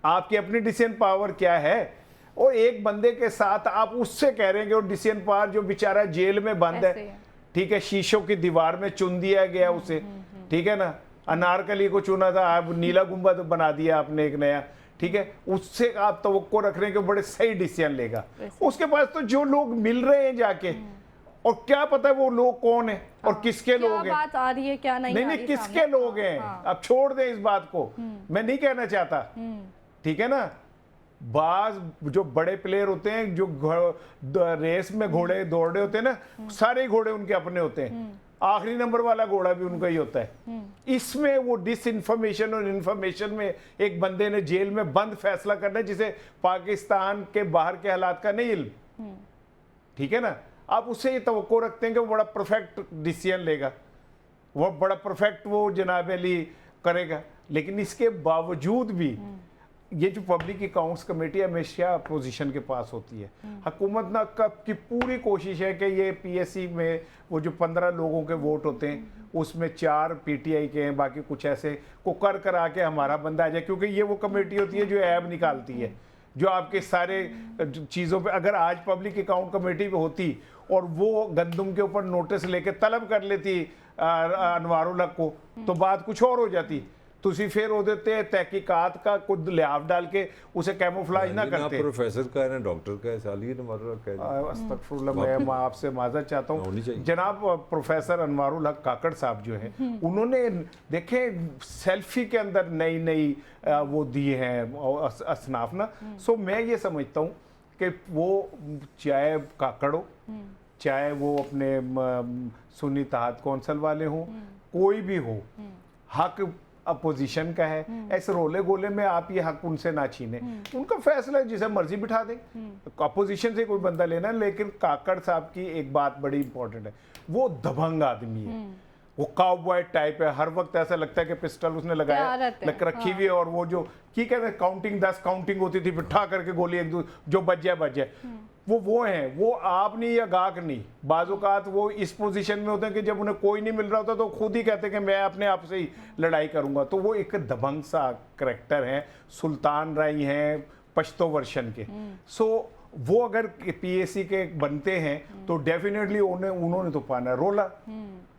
आपकी अपनी डिसीजन पावर क्या है? और एक बंदे के साथ आप उससे कह रहे हैं कि वो डिसीजन पावर जो बेचारा जेल में बंद ऐसे है, है। ठीक है, शीशों की दीवार में चुन दिया गया उसे, ठीक है ना, अनारकली को चुना था, आप नीला गुंबद बना दिया आपने एक नया, ठीक है, उससे आप तवक्को रख रहे हैं कि बड़े सही डिसीजन लेगा। वैसे। उसके पास तो जो लोग मिल रहे हैं जाके, और क्या पता है वो लोग कौन है और किसके क्या लोग हैं। बात आ रही है, क्या नहीं नहीं आ नहीं, रही किसके सामने? लोग हैं, हाँ। अब छोड़ दें इस बात को, मैं नहीं कहना चाहता, ठीक है ना। बाज जो बड़े प्लेयर होते हैं जो रेस में घोड़े दौड़ रहे होते हैं ना, सारे घोड़े उनके अपने होते हैं, आखिरी नंबर वाला घोड़ा भी उनका ही होता है। इसमें वो डिस इन्फॉर्मेशन और इन्फॉर्मेशन में एक बंदे ने जेल में बंद फैसला करना है जिसे पाकिस्तान के बाहर के हालात का नहीं इल्म, ठीक है ना। आप उससे ये तवक्को रखते हैं कि वो बड़ा परफेक्ट डिसीजन लेगा, वो बड़ा परफेक्ट वो जनाब अली करेगा, लेकिन इसके बावजूद भी ये जो पब्लिक अकाउंट्स कमेटी हमेशा अपोजिशन के पास होती है। हुकूमत ना की पूरी कोशिश है कि ये पीएससी में वो जो 15 लोगों के वोट होते हैं उसमें 4 पीटीआई के हैं, बाकी कुछ ऐसे को कर करा के हमारा बंदा आ जाए, क्योंकि ये वो कमेटी होती है जो ऐब निकालती है, जो आपके सारे चीज़ों पे। अगर आज पब्लिक अकाउंट कमेटी पे होती और वो गंदम के ऊपर नोटिस लेके तलब कर लेती अनवारुल हक को, तो बात कुछ और हो जाती। तुसी फिर ਉਹਦੇ तहकीकात का कुछ लिहाफ डाल के उसे कैमोफ्लाज ना करते। प्रोफेसर का है ना डॉक्टर का है, साली अनवारुल हक है। अस्तगफुरुल्लाह, मैं आपसे माजरत चाहता होनी हूँ चाहिए। जनाब प्रोफेसर अनवारुल हक काकड़ साहब जो हैं, उन्होंने देखे सेल्फी के अंदर नई नई वो दिए हैं असनाफ ना। सो मैं ये समझता हूँ कि वो चाहे काकड़ हो, चाहे वो अपने सुन्नी तहात कौंसल वाले हों, कोई भी हो, हक अपोजिशन का है। ऐसे रोले गोले में आप ये हक उनसे ना छीने, उनका फैसला है, जिसे मर्जी बिठा दे, अपोजिशन से कोई बंदा लेना। लेकिन काकड़ साहब की एक बात बड़ी इंपॉर्टेंट है, वो दबंग आदमी है, वो काउबॉय टाइप है, हर वक्त ऐसा लगता है कि पिस्टल उसने लगाया रखी हुई है, और वो जो की कहते हैं काउंटिंग 10 काउंटिंग होती थी, फिर ठा करके गोली एक दूसरे जो बच जाए वो हैं। वो आप नहीं या गाक नहीं, बाज़-औक़ात वो इस पोजीशन में होते हैं कि जब उन्हें कोई नहीं मिल रहा होता तो खुद ही कहते हैं कि मैं अपने आप से ही लड़ाई करूंगा। तो वो एक दबंग सा करैक्टर है, सुल्तान राई हैं पश्तो वर्शन के। सो वो अगर पीएससी के बनते हैं तो डेफिनेटली उन्होंने तो पाना रोला,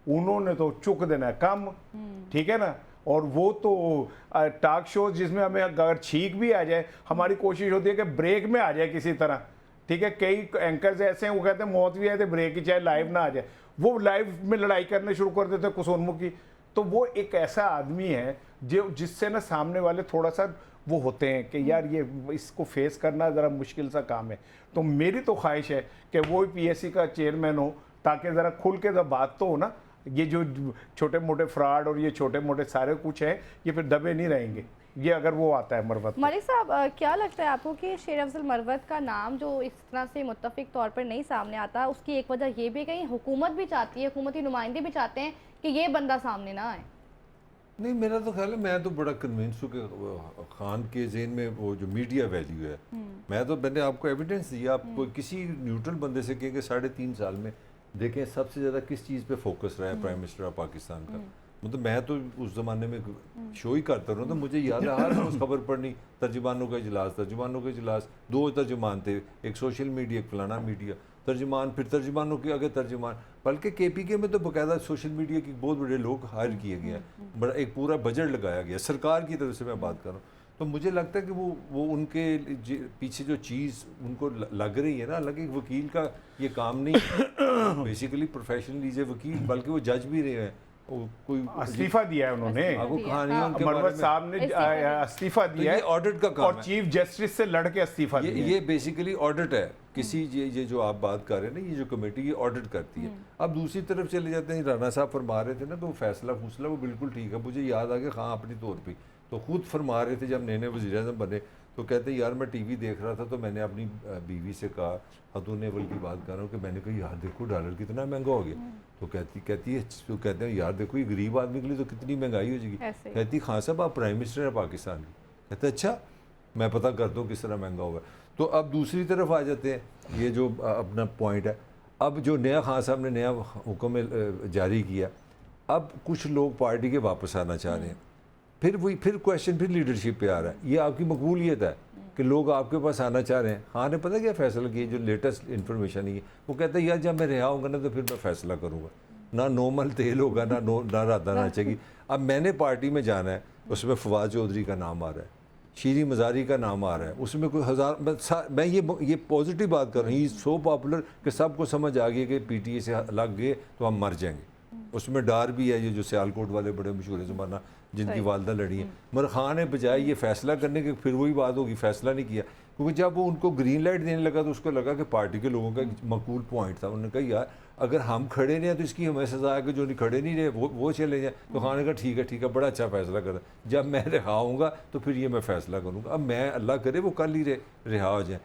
उन्होंने तो चुक देना कम, ठीक है ना। और वो तो टॉक शोज जिसमें हमें अगर छींक भी आ जाए, हमारी कोशिश होती है कि ब्रेक में आ जाए किसी तरह, ठीक है। कई एंकर्स ऐसे हैं वो कहते हैं मौत भी है तो ब्रेक ही चाहे लाइव ना आ जाए, वो लाइव में लड़ाई करने शुरू कर देते हैं कुसोनमुखी। तो वो एक ऐसा आदमी है जो जिससे ना सामने वाले थोड़ा सा वो होते हैं कि यार ये इसको फेस करना ज़रा मुश्किल सा काम है। तो मेरी तो ख्वाहिश है कि वो पीएससी का चेयरमैन हो, ताकि ज़रा खुल के जब बात तो हो ना, ये जो छोटे मोटे फ्रॉड और ये छोटे मोटे सारे कुछ हैं ये फिर दबे नहीं रहेंगे, ये अगर वो आता है मरवत। मलिक साहब, क्या लगता है आपको कि शेर अफजल मरवत का नाम जो इस तरह से मुत्तफिक तौर पर नहीं सामने आता, उसकी एक वजह ये भी कहीं हुकूमत भी चाहती है, हुकूमती नुमाइंदे भी चाहते हैं कि ये बंदा सामने ना आए? नहीं, मेरा तो ख्याल है, मैं तो बड़ा कन्विंस हूँ कि खान के जेन में वो जो मीडिया वैल्यू है, मैंने आपको एविडेंस दिया। आप कोई किसी न्यूट्रल बंदे से कहेंगे 3.5 साल में देखें सबसे ज़्यादा किस चीज़ पे फोकस रहा है प्राइम मिनिस्टर ऑफ पाकिस्तान का। मतलब मैं तो उस ज़माने में शो ही करता रहा, तो मुझे याद है हर रोज़ खबर पढ़नी, तर्जुमानों का इजलास, 2 तर्जुमान थे, एक सोशल मीडिया, एक फलाना मीडिया, तर्जुमान, फिर तर्जुमानों के आगे तर्जुमान। बल्कि केपीके में तो बाकायदा सोशल मीडिया के बहुत बड़े लोग हायर किए गए हैं, बड़ा एक पूरा बजट लगाया गया सरकार की तरफ से, मैं बात कर रहा हूँ। तो मुझे लगता है कि वो उनके पीछे जो चीज़ उनको लग रही है ना, हालांकि वकील का ये काम नहीं बेसिकली प्रोफेशनली जे वकील, बल्कि वो जज भी रहे हैं, कोई इस्तीफा दिया है उन्होंने, मरवत साहब ने इस्तीफा दिया है, ऑडिट का काम और चीफ जस्टिस से लड़ के इस्तीफा दिया। ये बेसिकली ऑडिट है किसी, ये जो आप बात कर रहे हैं ना, ये जो कमेटी ये ऑडिट करती है। अब दूसरी तरफ चले जाते हैं, राना साहब फरमा रहे थे ना कि वो फैसला वो बिल्कुल ठीक है। मुझे याद आ गया, हाँ अपनी तौर पर तो खुद फरमा रहे थे जब नए वज़ीर-ए-आज़म बने, तो कहते यार मैं टीवी देख रहा था तो मैंने अपनी बीवी से कहा, हतून अव्वल की बात कर रहा हूँ, कि मैंने कहा यार देखो डॉलर कितना महंगा हो गया। तो कहती है, तो कहते हैं यार देखो ये गरीब आदमी के लिए तो कितनी महंगाई हो जाएगी। कहती खान साहब आप प्राइम मिनिस्टर हैं पाकिस्तान की। कहते अच्छा, मैं पता करता हूँ किस तरह महंगा हुआ है। तो अब दूसरी तरफ आ जाते हैं, ये जो अपना पॉइंट है, अब जो नया खान साहब ने नया हुक्म जारी किया, अब कुछ लोग पार्टी के वापस आना चाह रहे हैं, फिर क्वेश्चन फिर लीडरशिप पे आ रहा है। ये आपकी मकबूलियत है कि लोग आपके पास आना चाह रहे हैं। हाँ ने पता क्या फैसला किया, जो लेटेस्ट इन्फॉर्मेशन है वो कहता है यार जब मैं रिहा होऊंगा ना तो फिर मैं फैसला करूँगा, ना नॉर्मल तेल होगा, ना राधा नाचेगी। अब मैंने पार्टी में जाना है, उसमें फवाद चौधरी का नाम आ रहा है, शीरी मज़ारी का नाम आ रहा है, उसमें कोई हज़ार, मैं ये पॉजिटिव बात कर रहा हूँ। ही सो पॉपुलर कि सबको समझ आ गई कि पीटीए से लग गए तो हम मर जाएंगे। उसमें डर भी है, ये जो सियालकोट वाले बड़े मशहूर है ज़माना, जिनकी वालदा लड़ी है। मगर खान ने बजाय ये फैसला करने के, फिर वही बात होगी, फैसला नहीं किया, क्योंकि जब वो उनको ग्रीन लाइट देने लगा तो उसको लगा कि पार्टी के लोगों का मकबूल पॉइंट था। उन्होंने कहा यार अगर हम खड़े नहीं हैं तो इसकी हमें सजा है कि जो नहीं खड़े नहीं रहे वो चले जाए। तो खान ने कहा ठीक है, बड़ा अच्छा फैसला करा, जब मैं रिहा होऊंगा तो फिर ये मैं फैसला करूँगा। अब मैं अल्लाह करे वो कल ही रिहा हो जाए।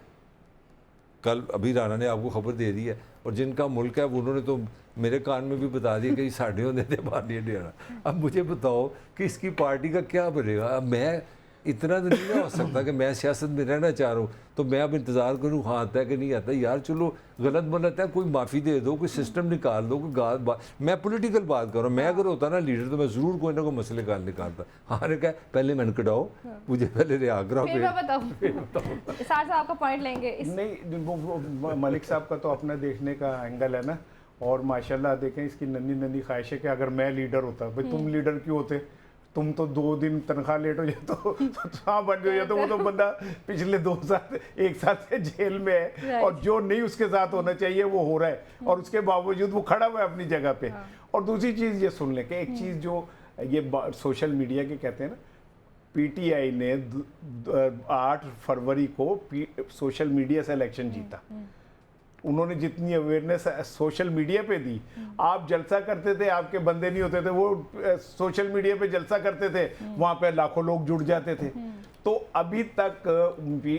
कल अभी राणा ने आपको खबर दे दी है, और जिनका मुल्क है उन्होंने तो मेरे कान में भी बता दिया कि साढ़े होने थे बाहर नहीं डेरा। अब मुझे बताओ कि इसकी पार्टी का क्या बनेगा। अब मैं इतना तो नहीं ना हो सकता कि मैं सियासत में रहना चाह रहा हूँ तो मैं अब इंतज़ार करूँ हाँ आता है कि नहीं आता। यार चलो गलत बनता है, कोई माफ़ी दे दो, कोई सिस्टम निकाल दो, कोई मैं पॉलिटिकल बात कर रहा हूँ। मैं अगर होता ना लीडर तो मैं ज़रूर कोई ना कोई मसले का निकालता। हाँ ने कहा पहले मैंने कटाओ, मुझे पहले रिहा कराओ, साथ आपका पॉइंट लेंगे नहीं वो मलिक साहब का तो अपना देखने का एंगल है ना। और माशाल्लाह देखें इसकी नन्ही नन्ही ख्वाहिश है कि अगर मैं लीडर होता, भाई तुम लीडर क्यों होते, तुम तो 2 दिन तनख्वाह लेट हो जाए तो हाँ बन जाए, तो वो तो बंदा पिछले 2 साल 1 साल से जेल में है और जो नहीं उसके साथ होना चाहिए वो हो रहा है और उसके बावजूद वो खड़ा हुआ है अपनी जगह पे। और दूसरी चीज़ ये सुन लें कि एक चीज़ जो ये सोशल मीडिया के कहते हैं ना, पीटीआई ने 8 फरवरी को सोशल मीडिया से इलेक्शन जीता। उन्होंने जितनी अवेयरनेस सोशल मीडिया पे दी, आप जलसा करते थे, आपके बंदे नहीं होते थे, वो सोशल मीडिया पे जलसा करते थे, वहाँ पे लाखों लोग जुड़ जाते थे। तो अभी तक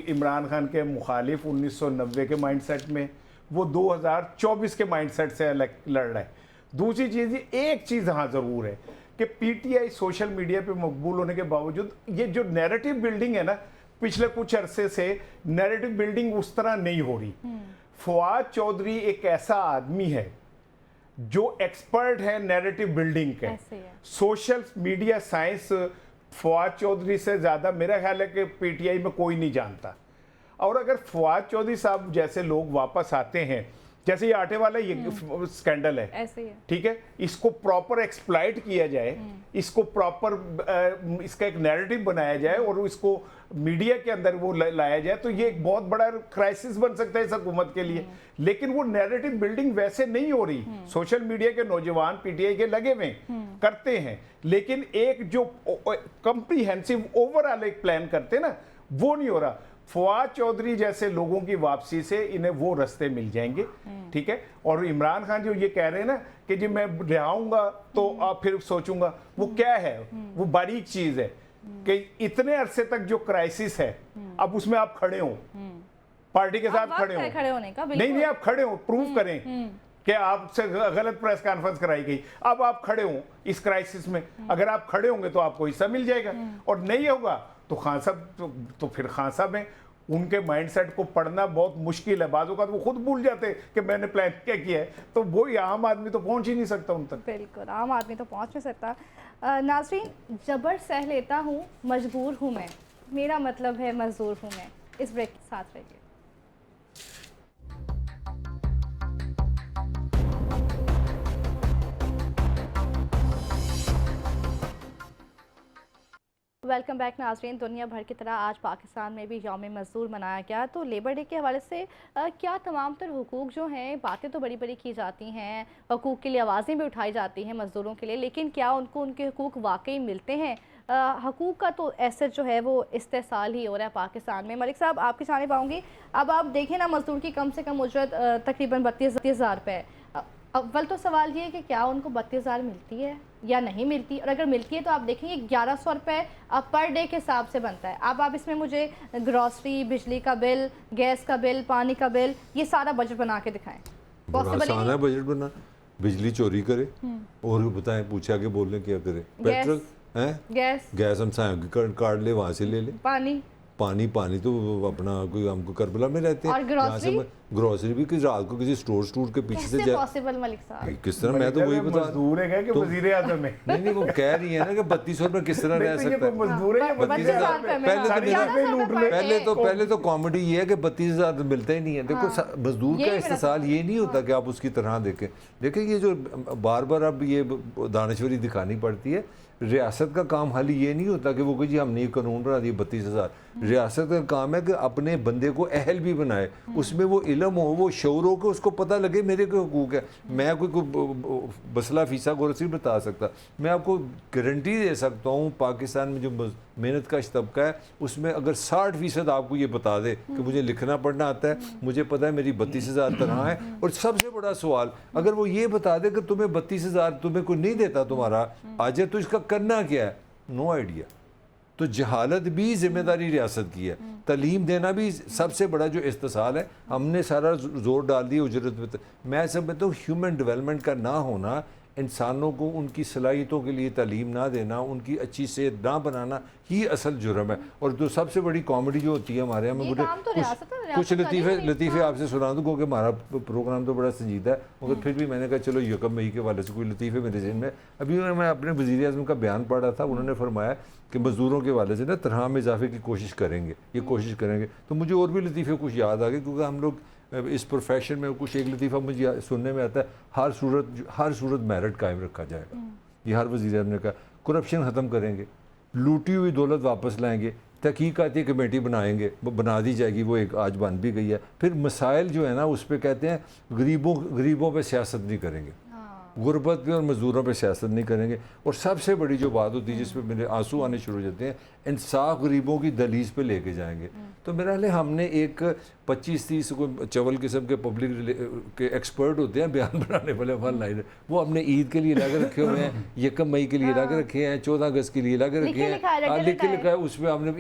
इमरान खान के मुखालिफ 1990 के माइंडसेट में, वो 2024 के माइंडसेट से लड़ रहा है। दूसरी चीज़, एक चीज़ हाँ ज़रूर है कि पीटीआई सोशल मीडिया पे मकबूल होने के बावजूद ये जो नैरेटिव बिल्डिंग है ना, पिछले कुछ अरसे से नैरेटिव बिल्डिंग उस तरह नहीं हो रही। फवाद चौधरी एक ऐसा आदमी है जो एक्सपर्ट है नैरेटिव बिल्डिंग के, social media science Fawad Chaudhry से ज़्यादा मेरा ख्याल है कि पीटीआई में कोई नहीं जानता। और अगर फवाद चौधरी साहब जैसे लोग वापस आते हैं, जैसे ये आटे वाला ये स्कैंडल है, ठीक है, इसको प्रॉपर एक्सप्लॉइट किया जाए, इसको प्रॉपर इसका एक नैरेटिव बनाया जाए और इसको मीडिया के अंदर वो लाया जाए, तो ये एक बहुत बड़ा क्राइसिस बन सकता है इस हुकूमत के लिए। लेकिन वो नैरेटिव बिल्डिंग वैसे नहीं हो रही। सोशल मीडिया के नौजवान पीटीआई के लगे हुए करते हैं, लेकिन एक जो कम्प्रीहेंसिव ओवरऑल एक प्लान करते ना, वो नहीं हो रहा। फवाद चौधरी जैसे लोगों की वापसी से इन्हें वो रास्ते मिल जाएंगे, ठीक है। और इमरान खान जो ये कह रहे हैं ना कि जी मैं रिहाऊंगा तो आप फिर सोचूंगा, वो क्या है, वो बारीक चीज है कि इतने अरसे तक जो क्राइसिस है अब उसमें आप खड़े हो, पार्टी के साथ खड़े होने का नहीं आप खड़े हो, प्रूव करें कि आपसे गलत प्रेस कॉन्फ्रेंस कराई गई, अब आप खड़े हो इस क्राइसिस में। अगर आप खड़े होंगे तो आपको हिस्सा मिल जाएगा, और नहीं होगा तो खान साहब तो फिर खान साहब में उनके माइंडसेट को पढ़ना बहुत मुश्किल है। बाजू का वो खुद भूल जाते हैं कि मैंने प्लान क्या किया है, तो वो आम आदमी तो पहुंच ही नहीं सकता उन तक। बिल्कुल आम आदमी तो पहुंच नहीं सकता। नाज़रीन, जबर सह लेता हूँ, मजबूर हूँ मैं, मेरा मतलब है मजदूर हूँ मैं। इस ब्रेक के साथ रहिए। वेलकम बैक नाज़रीन। दुनिया भर की तरह आज पाकिस्तान में भी यौम मज़दूर मनाया गया। तो लेबर डे के हवाले से क्या तमाम तर हुकूक जो हैं, बातें तो बड़ी बड़ी की जाती हैं, हुकूक के लिए आवाज़ें भी उठाई जाती हैं मज़दूरों के लिए, लेकिन क्या उनको उनके हुकूक वाकई मिलते हैं? हुकूक का तो ऐसे जो है वो इस्तेसाल ही हो रहा है पाकिस्तान में। मलिक साहब आपकी जानिब आऊँगी। अब आप देखें ना, मज़दूर की कम से कम उजरत तकरीबन 32,000 रुपये है। अव्वल तो सवाल ये है कि क्या उनको 32,000 मिलती है या नहीं मिलती, और अगर मिलती है तो आप देखेंगे 1100 रुपये पर डे के हिसाब से बनता है। अब आप इसमें मुझे ग्रॉसरी, बिजली का बिल, गैस का बिल, पानी का बिल, ये सारा बजट बना के दिखाएं। आसान है बजट बना, बिजली चोरी करे और बताएं, पूछा के बोल लें क्या करे, पेट्रोल है, गैस हम कार्ड ले वहाँ से ले लें, पानी तो अपना कोई हमको करबला में रहते हैं। और ग्रोसरी? ग्रोसरी भी कि रात को किसी स्टोर के पीछे से पॉसिबल मलिक साहब? किस तरह, मैं तो वही बता मजदूर है कि वजीर आजम है? नहीं वो कह रही है ना कि 3200 में किस तरह रह सकता है। मजदूर है या 32,000 पहले तो कॉमेडी ये है कि 32,000 मिलता ही नहीं है। देखो मजदूर का इस्तेसाल ये नहीं होता कि आप उसकी तरह देखें। देखिए ये जो बार बार अब ये दानश्वरी दिखानी पड़ती है, रियासत का काम हाल ये नहीं होता कि वो कोई जी हमने ये कानून बना दिया 32,000। रियासत का काम है कि अपने बंदे को अहल भी बनाए, उसमें वो इल्म हो, वो शऊर हो, कि उसको पता लगे मेरे को हुकूक है। मैं कोई बसला फीसा गोरसी बता सकता, मैं आपको गारंटी दे सकता हूँ पाकिस्तान में जो मेहनत का तबका है उसमें अगर 60% आपको ये बता दे कि मुझे लिखना पढ़ना आता है, मुझे पता है मेरी 32,000 तरह है। और सबसे बड़ा सवाल, अगर वो ये बता दे कि तुम्हें 32,000 तुम्हें कोई नहीं देता तुम्हारा आज है, तो इसका करना क्या है? No idea. तो जहालत भी जिम्मेदारी रियासत की है, तालीम देना भी सबसे बड़ा जो इस्तेसाल है। हमने सारा जोर डाल दिया उजरत पे। मैं समझता हूँ ह्यूमन डेवलपमेंट का ना होना, इंसानों को उनकी सलाहियतों के लिए तालीम ना देना, उनकी अच्छी सेहत ना बनाना ही असल जुर्म है। और जो सबसे बड़ी कॉमेडी जो होती है हमारे यहाँ में, कुछ लतीफ़े आपसे सुना दूँ क्योंकि हमारा प्रोग्राम तो बड़ा संजीदा है, मगर फिर भी मैंने कहा चलो यकम मई के वाले से कोई लतीफ़े मेरे ज़हन में। अभी मैं अपने वज़ीर आज़म का बयान पढ़ रहा था, उन्होंने फरमाया कि मज़दूरों के वाले से ना तनख्वाह में इजाफे की कोशिश करेंगे, ये कोशिश करेंगे। तो मुझे और भी लतीफ़े कुछ याद आ गए, क्योंकि हम लोग इस प्रोफेशन में कुछ एक लतीफ़ा मुझे सुनने में आता है, हर सूरत मेरिट कायम रखा जाएगा। ये हर वज़ीर आज़म ने कहा। करप्शन ख़त्म करेंगे, लूटी हुई दौलत वापस लाएंगे, तहकीकाती कमेटी बनाएंगे, वो बना दी जाएगी, वो एक आज बन भी गई है। फिर मसाइल जो है ना उस पर कहते हैं गरीबों पे सियासत नहीं करेंगे, गुरबत पे और मज़दूरों पे सियासत नहीं करेंगे। और सबसे बड़ी जो बात होती है जिस पे मेरे आंसू आने शुरू हो जाते हैं, इंसाफ गरीबों की दलीज पे लेके जाएंगे। तो मेरा ख्याल हमने एक 25-30 को चवल किस्म के पब्लिक के एक्सपर्ट होते हैं बयान बनाने वाले वन लाइनर, वो हमने ईद के लिए ला के रखे हुए हैं, यकम मई के लिए ला के रखे हैं, 14 अगस्त के लिए ला के रखे हैं, लिख के लिखा है उस पर हमने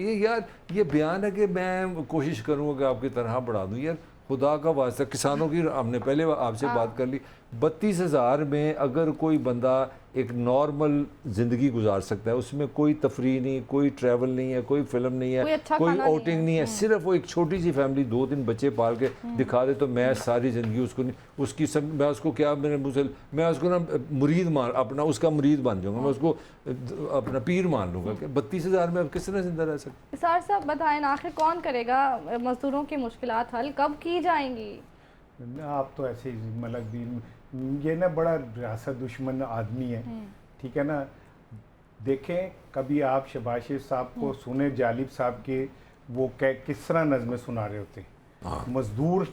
ये बयान है कि मैं कोशिश करूँगा कि आपकी तरह बढ़ा दूँ। यार खुदा का वास्ता, किसानों की हमने पहले आपसे बात कर ली, 32,000 में अगर कोई बंदा एक नॉर्मल ज़िंदगी गुजार सकता है, उसमें कोई तफरीह नहीं, कोई ट्रैवल नहीं है, कोई फिल्म नहीं है, कोई आउटिंग नहीं है, सिर्फ वो एक छोटी सी फैमिली 2-3 बच्चे पाल के दिखा दे, तो मैं सारी ज़िंदगी उसको नहीं, उसकी सब मैं उसको क्या मेरे मुँह से मैं उसको ना मुरीद मान अपना उसका मुरीद बन जाऊँगा, मैं उसको अपना पीर मान लूँगा। कि 32,000 में अब किस तरह जिंदा रह सकते? सर साहब बताएं, आखिर कौन करेगा मजदूरों की मुश्किलात हल, कब की जाएंगी? आप तो ऐसे ही मतलब ये ना बड़ा रियासत दुश्मन आदमी है, ठीक है ना। देखें कभी आप शहबाज शरीफ साहब को सुने, जालिब साहब के वो किस तरह नज़में सुना रहे होते हैं। मजदूर,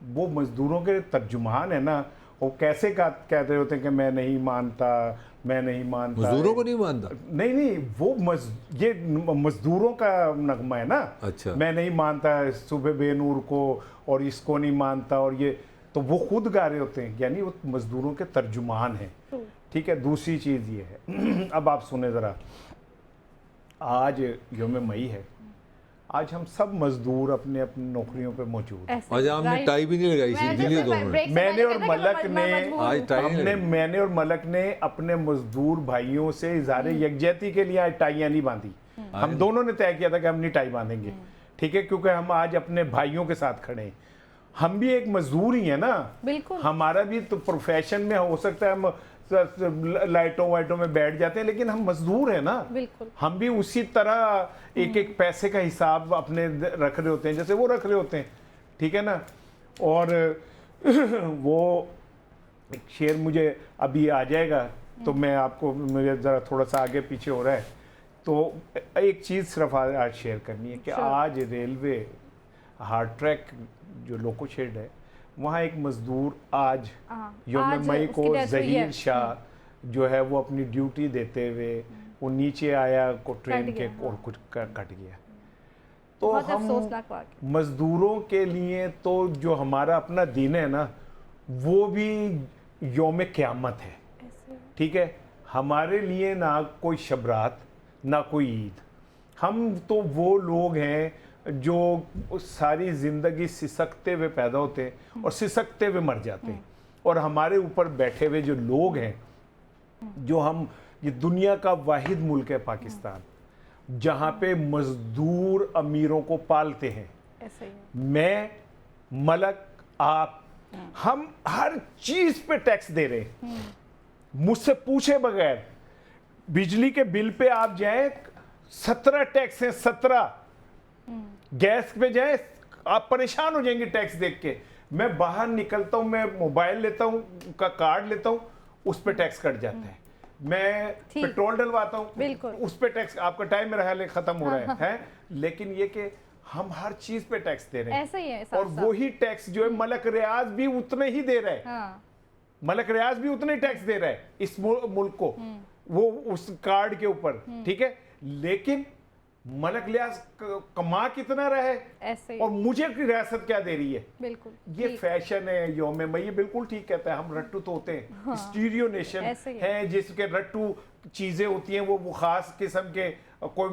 वो मजदूरों के तर्जुमान है ना, वो कैसे कह रहे होते हैं कि मैं नहीं मानता, मैं नहीं मानता। मजदूरों को नहीं मानता? नहीं वो ये मजदूरों का नगमा है ना। अच्छा। मैं नहीं मानता सुबह बेनूर को और इसको नहीं मानता, और ये तो वो खुद गा रहे होते हैं, यानी वो मजदूरों के तर्जुमान हैं। ठीक है, दूसरी चीज़ ये है अब आप सुने ज़रा, आज यौम मई है, आज हम सब मजदूर अपने अपनी नौकरियों पे मौजूद हैं। आज हमने टाई भी नहीं लगाई, मैंने और मलक ने अपने मजदूर भाइयों से इज़हार यकजहती के लिए आज टाइयाँ नहीं बांधी। हम दोनों ने तय किया था कि हम नहीं टाई बांधेंगे, ठीक है, क्योंकि हम आज अपने भाइयों के साथ खड़े हैं। हम भी एक मजदूर ही है ना, बिल्कुल। हमारा भी तो प्रोफेशन में हो सकता है हम लाइटों वाइटों में बैठ जाते हैं, लेकिन हम मजदूर हैं ना, बिल्कुल। हम भी उसी तरह एक एक पैसे का हिसाब अपने रख रहे होते हैं जैसे वो रख रहे होते हैं, ठीक है ना। और वो एक शेर मुझे अभी आ जाएगा तो मैं आपको, मुझे ज़रा थोड़ा सा आगे पीछे हो रहा है, तो एक चीज़ सिर्फ आज शेयर करनी है कि आज रेलवे हार्ड ट्रैक जो लोको शेड है, वहाँ एक मजदूर आज यौम मई को ज़हीर शाह जो है वो अपनी ड्यूटी देते हुए वो नीचे आया को ट्रेन के और कुछ कट गया। तो हम मजदूरों के लिए तो जो हमारा अपना दिन है ना, वो भी यौम क़यामत है, ठीक है। हमारे लिए ना कोई शबरात ना कोई ईद, हम तो वो लोग हैं जो सारी ज़िंदगी सिसकते हुए पैदा होते हैं और सिसकते हुए मर जाते हैं। और हमारे ऊपर बैठे हुए जो लोग हैं, जो हम, ये दुनिया का वाहिद मुल्क है पाकिस्तान, जहां पे मजदूर अमीरों को पालते हैं। ऐसे ही है। मैं, मलक, आप, हम हर चीज पे टैक्स दे रहे हैं मुझसे पूछे बगैर। बिजली के बिल पे आप जाएं, 17 टैक्स हैं, 17। गैस पे जाएं, आप परेशान हो जाएंगे टैक्स देख के। मैं बाहर निकलता हूं, मैं मोबाइल लेता हूं, का कार्ड लेता हूं, उस पे टैक्स कट जाता है। मैं ठीक। पेट्रोल डलवाता हूं, बिल्कुल। उस पे टैक्स। आपका टाइम मेरा ख्याल है खत्म हो रहा है। लेकिन ये कि हम हर चीज पे टैक्स दे रहे हैं। ऐसे ही है और वही टैक्स जो है मलक रियाज भी उतने ही दे रहा है। हाँ। मलक रियाज भी उतने टैक्स दे रहा है इस मुल्क को, वो उस कार्ड के ऊपर, ठीक है। लेकिन मलक रियाज कमा कितना रहा है, ऐसे ही। और मुझे रियासत क्या दे रही है। बिल्कुल ये ठीक। फैशन है योम में, ये बिल्कुल ठीक कहता है। हम रट्टू तो होते हैं, स्टीरियो नेशन ऐसे ही है। है, जिसके रट्टू चीजें होती हैं, वो खास किस्म के। कोई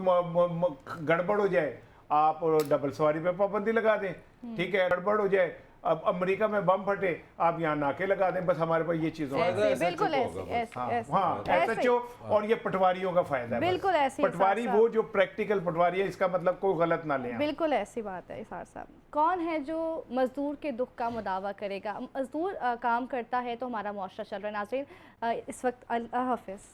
गड़बड़ हो जाए, आप डबल सवारी पे पाबंदी लगा दें, ठीक है। गड़बड़ हो जाए, अब अमेरिका में बम फटे, आप यहाँ नाके लगा दें, बस हमारे पास ये चीज ऐसे ही, ऐसे बिल्कुल तो ऐसे होगा ऐसे हाँ ऐसे हाँ, ऐसे ही। SHO और ये पटवारियों का फायदा है। बिल्कुल बस। ऐसे ही, पटवारी साहब। वो जो प्रैक्टिकल पटवारी है, इसका मतलब कोई गलत ना ले। बिल्कुल ऐसी बात है इसार साहब। कौन है जो मजदूर के दुख का मुदावा करेगा? मजदूर काम करता है तो हमारा मुआशरा चल रहा है। नाज़रीन, इस वक्त अल्लाह हाफ़िज़।